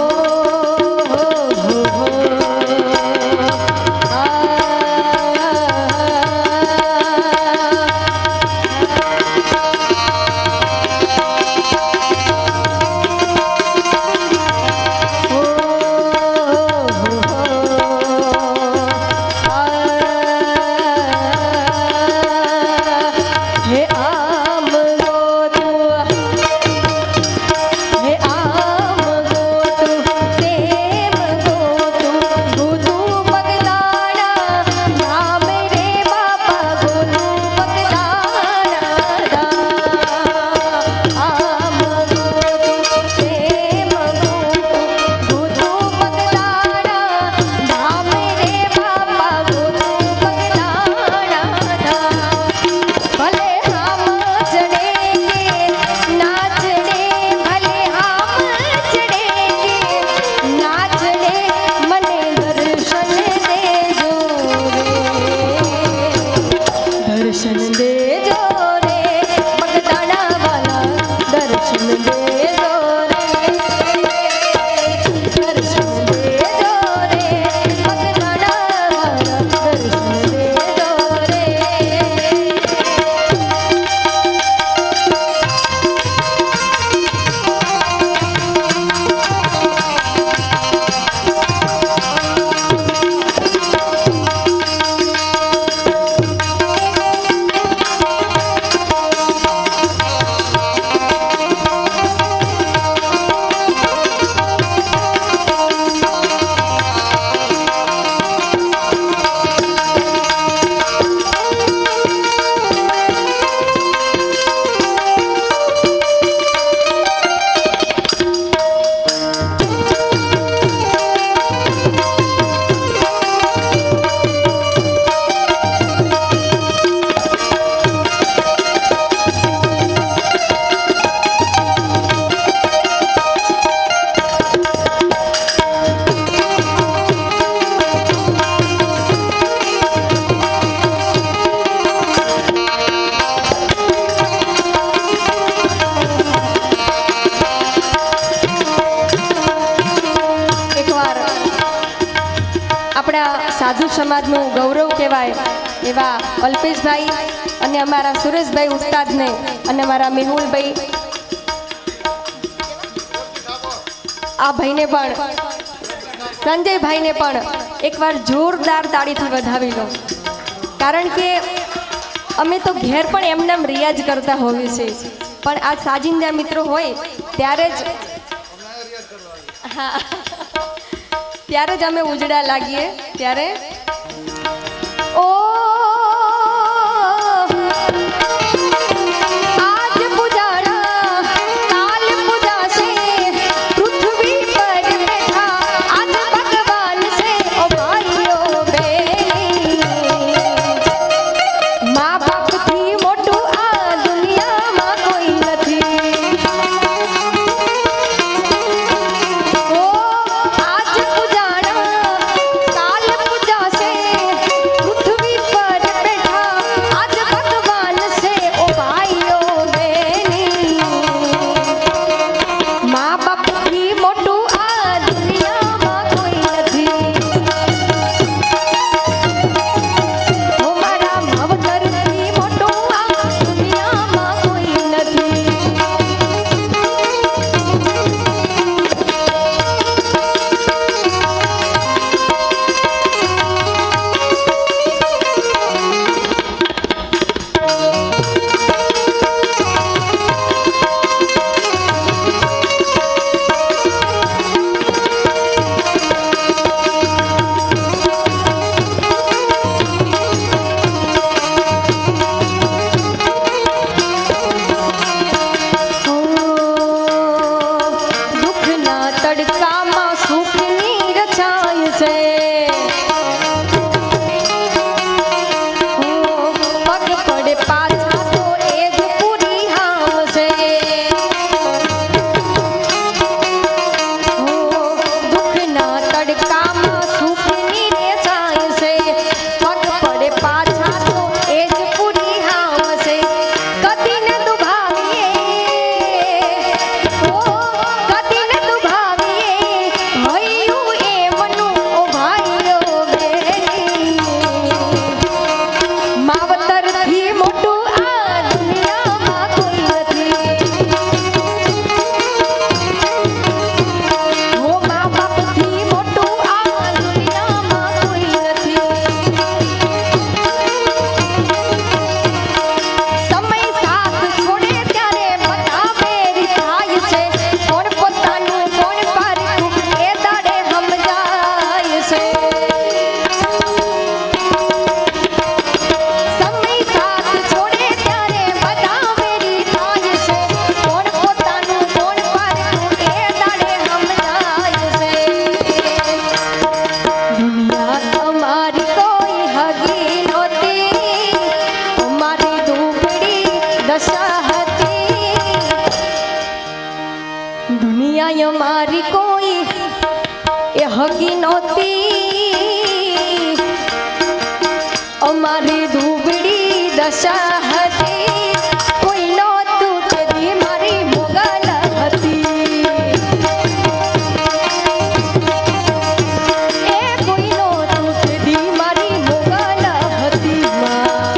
સાધુ સમાજનું ગૌરવ કહેવાય એવા અલ્પેશભાઈ અને અમારા સુરેશભાઈ ઉસ્તાદને અને અમારા મેહુલભાઈ આ ભાઈને પણ સંજયભાઈને પણ એકવાર જોરદાર તાળીથી વધાવી લો, કારણ કે અમે તો ઘેર પણ એમને રિયાઝ કરતા હોઈએ છીએ, પણ આ સાજિંદા મિત્રો હોય ત્યારે જ હા ત્યારે જ અમે ઉજળા લાગીએ ત્યારે ઓ મા બાપથી મોટું આ દુનિયામાં કોઈ નથી। નહીં અમારી કોઈ એ હગી નહોતી, અમારી દુબળી દશા હતી, કોઈ નહોતું તેથી મારી મોગલ હતી, એ કોઈ નહોતું તેથી મારી મોગલ હતી માં.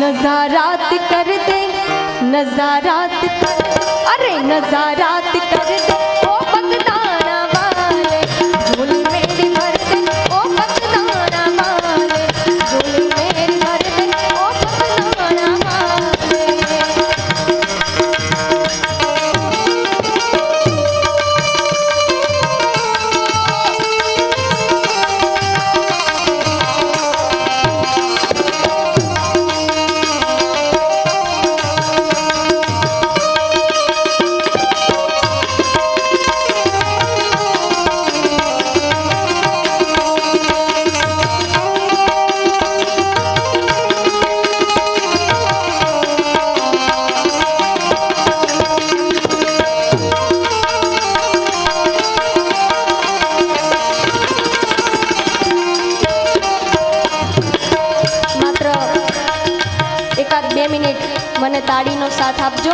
नजारात कर दे, नजारात कर, अरे नजारात कर दे ओ बगदाना वाले, झोली मेरी भर दे ओ बगदाना वाले, झोली मेरी भर दे ओ बगदाना वाले. एकाद 2 मिनिट મને તાળીનો સાથ આપજો.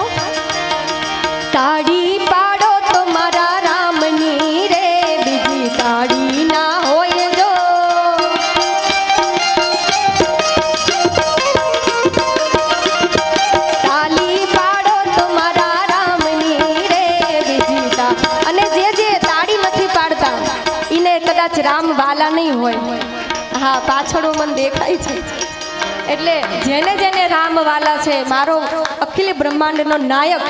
તાળી પાડો તો મારા રામની રે, બીજી તાળી ના હોય જો. તાળી પાડો તો મારા રામની રે, બીજી અને જે તાળી નથી પાડતા એને કદાચ રામ વાલા નહીં હોય. હા, પાછળ મને દેખાય છે. એટલે જેને જેને રામ વાલા છે, મારો અખિલ બ્રહ્માંડનો નાયક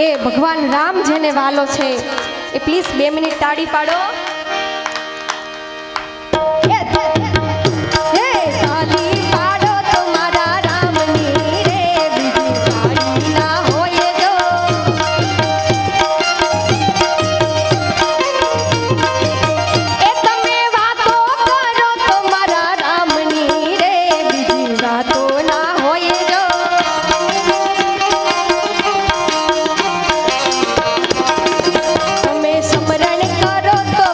એ ભગવાન રામ જેને વાલો છે એ પ્લીઝ 2 મિનિટ તાળી પાડો. તાળી પાડો તો મારા રામની રે, બીજી તાળી ના હોય જો. એ તમે વાતો કરો તો મારા રામની રે, બીજી વાતો ના હોય જો. તમે સ્મરણ કરો તો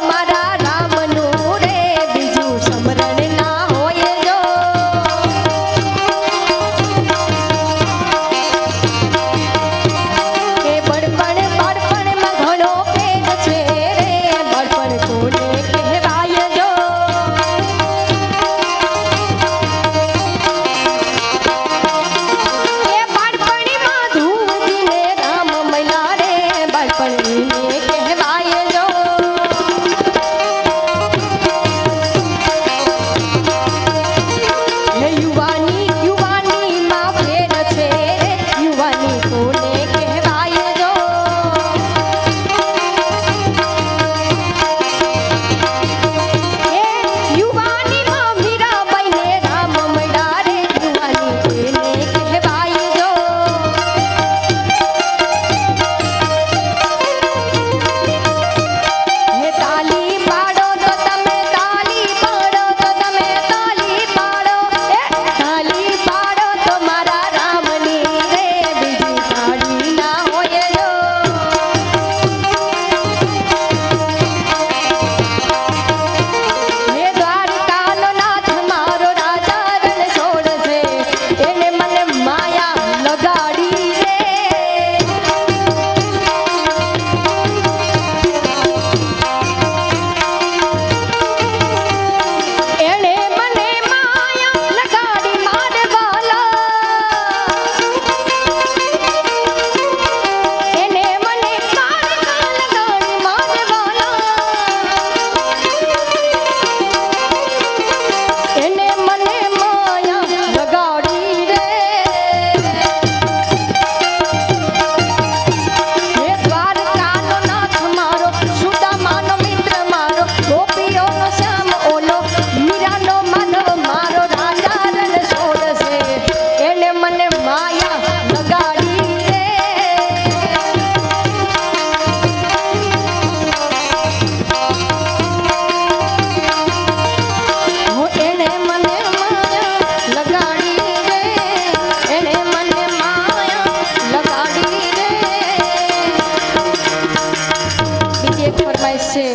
છે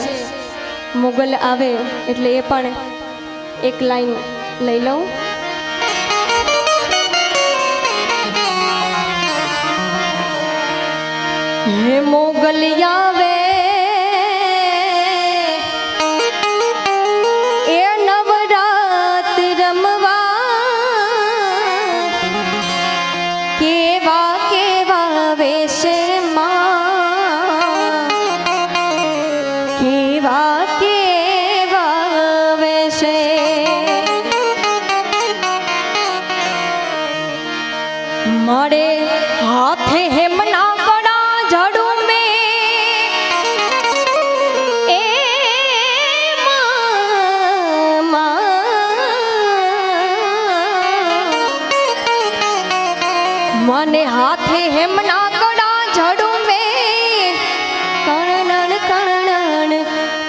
મુગલ આવે એટલે એ પણ એક લાઈન લઈ લઉં. હે મોગલ આવે એ નવરાત રમવા, કેવા કેવા વેશમાં, કેવા કેવા વેશે. મારે હાથે હેમના કડા ઝાડું મેં એ મને હાથે હેમના કડા ઝાડું મેં કણનણ કણનણ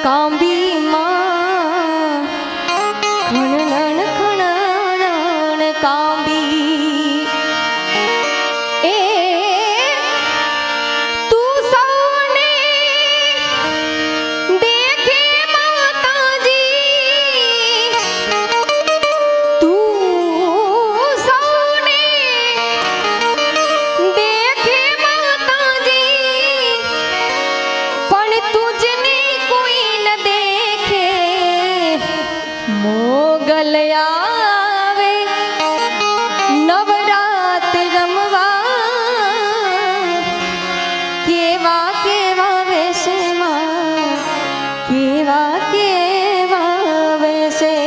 કાંબી માં, કણનણ કણનણ કાંબી. એ તું સૌને દેખે માતાજી, તું સૌને દેખે માતાજી, પણ તુજને કોઈ ન દેખે. મોગલ આવે નવરાત રમવા, કેવા કેવા વેશમાં, કેવા કેવા વેશે.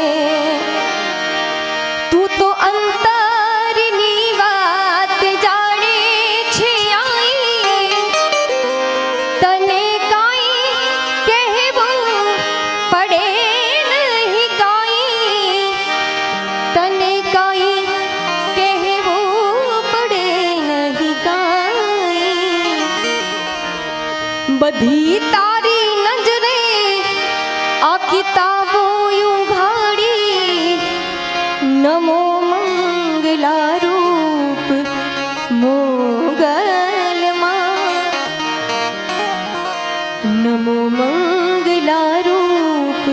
તું તો અંતરની વાત જાણે છે આઈ, તને કાંઈ કહેવું પડે નહીં કાંઈ, તને કાંઈ કહેવું પડે નહીં કાંઈ. બધી તારી નજરે આ કિતાબો ઉઘાડી, નમો મંગલા રૂપ મોગલમાં, નમો મંગલા રૂપ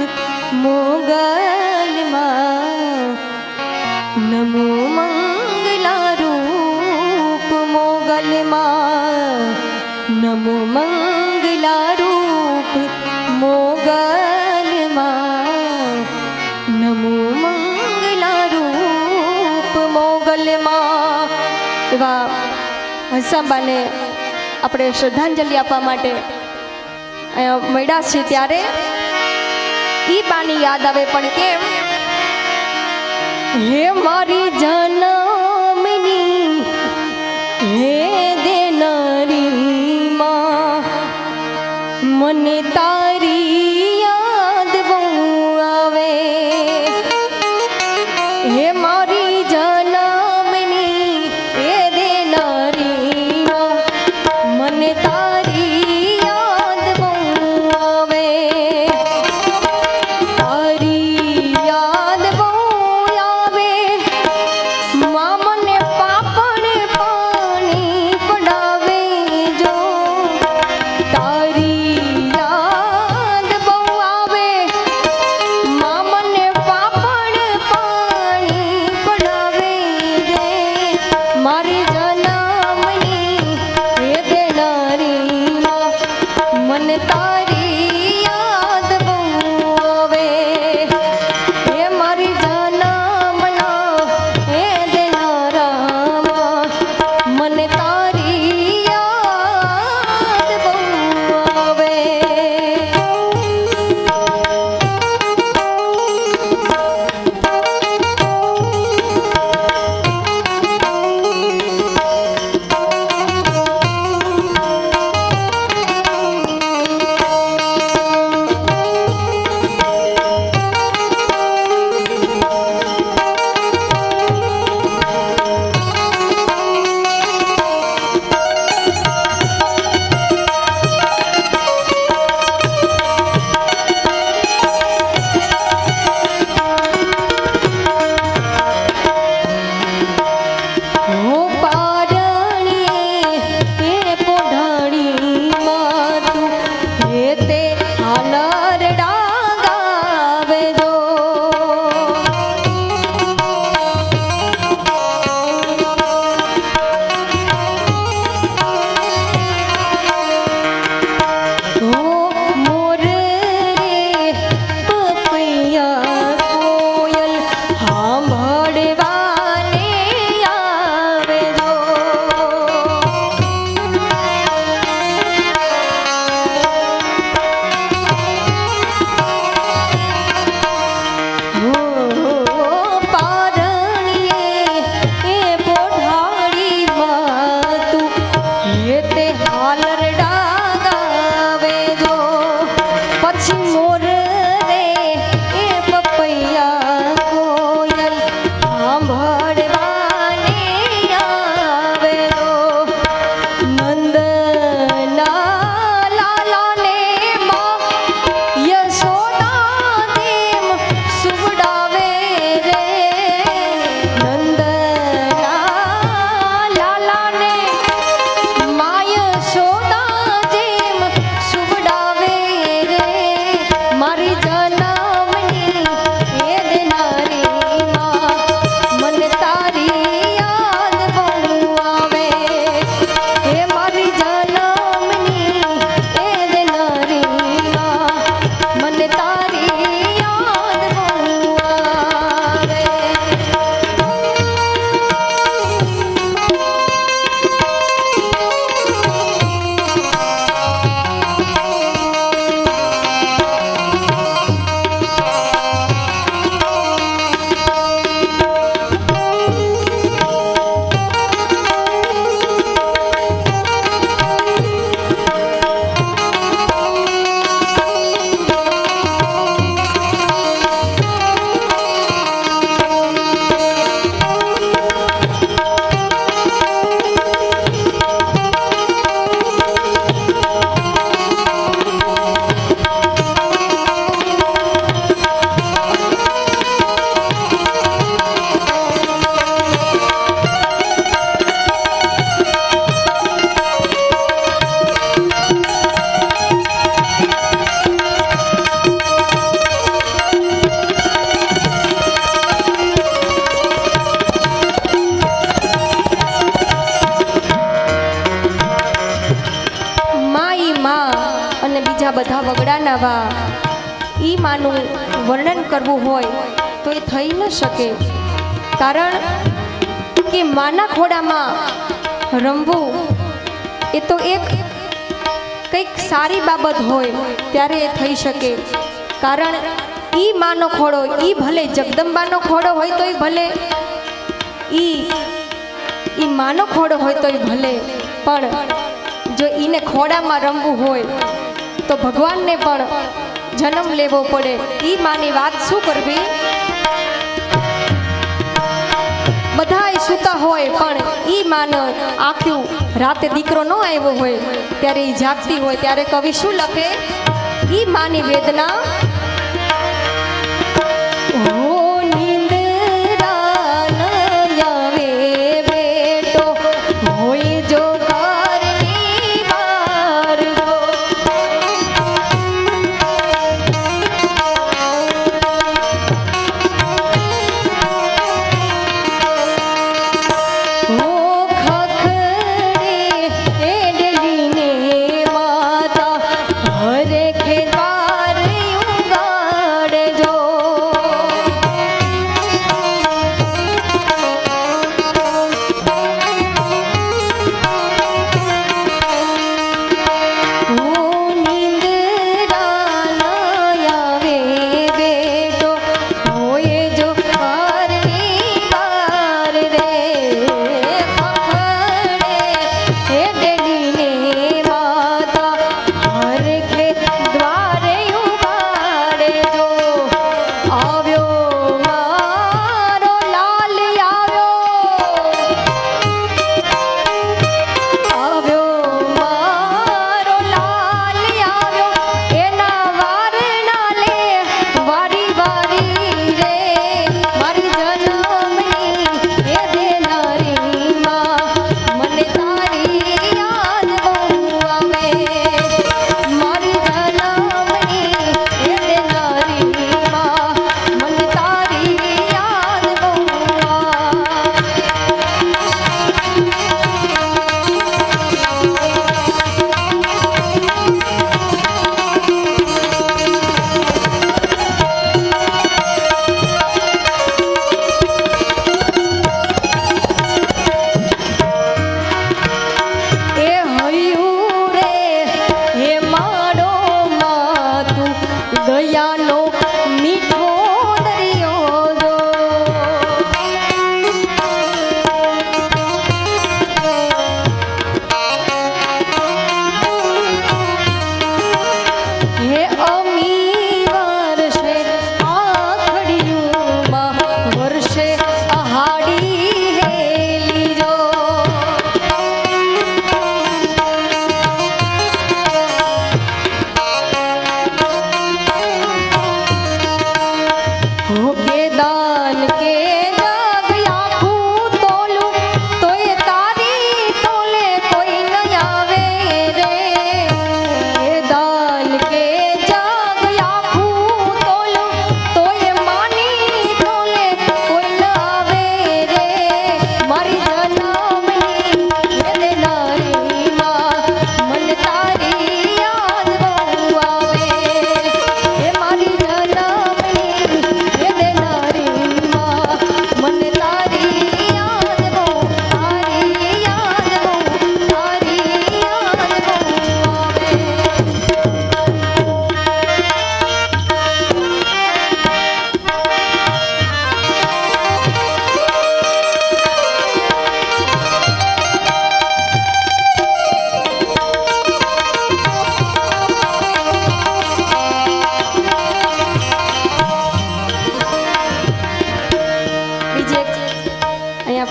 મોગલમાં, નમો મંગલા રૂપ મોગલમાં, નમો મંગલા રૂપ મોગલમાં, નમો મંગલા રૂપ મોગલમાં. એવા હંસાબાને આપણે શ્રદ્ધાંજલિ આપવા માટે અહીંયા મળ્યા છીએ ત્યારે ઈ બાની યાદ આવે. પણ કેમ? હે મારી જનમની હે દેનારી માં, મને તારી યાદ બહુ આવે. હે મારી જનમની હે દેનારી માં, મને તારી યાદ બહુ આવે. તારી યાદ બહુ આવે માં, મને પાપડ પાણી પડાવે જો. તારી યાદ બહુ માં અને બીજા બધા વગડાના વા ઈ માનું વર્ણન કરવું હોય તો એ થઈ ન શકે, કારણ કે માના ખોડામાં રમવું એ તો એક કંઈક સારી બાબત હોય ત્યારે એ થઈ શકે, કારણ ઈ માનો ખોડો ઈ ભલે જગદંબાનો ખોડો હોય તોય ભલે, ઈ માનો ખોડો હોય તોય ભલે, પણ જો ઈને ખોડામાં રમવું હોય તો ભગવાનને પણ જન્મ લેવો પડે. ઈ માની વાત શું કરવી, બધાય સૂતા હોય પણ ઈ માન આખું રાતે દીકરો ન આવ્યો હોય ત્યારે ઈ જાગતી હોય, ત્યારે કવિ શું લખે, ઈ માની વેદના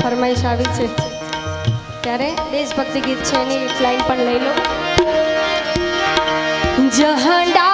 ફરમાઈશ આવી છે ત્યારે દેશભક્તિ ગીત છે એની એક લાઈન પણ લઈ લો. જહડા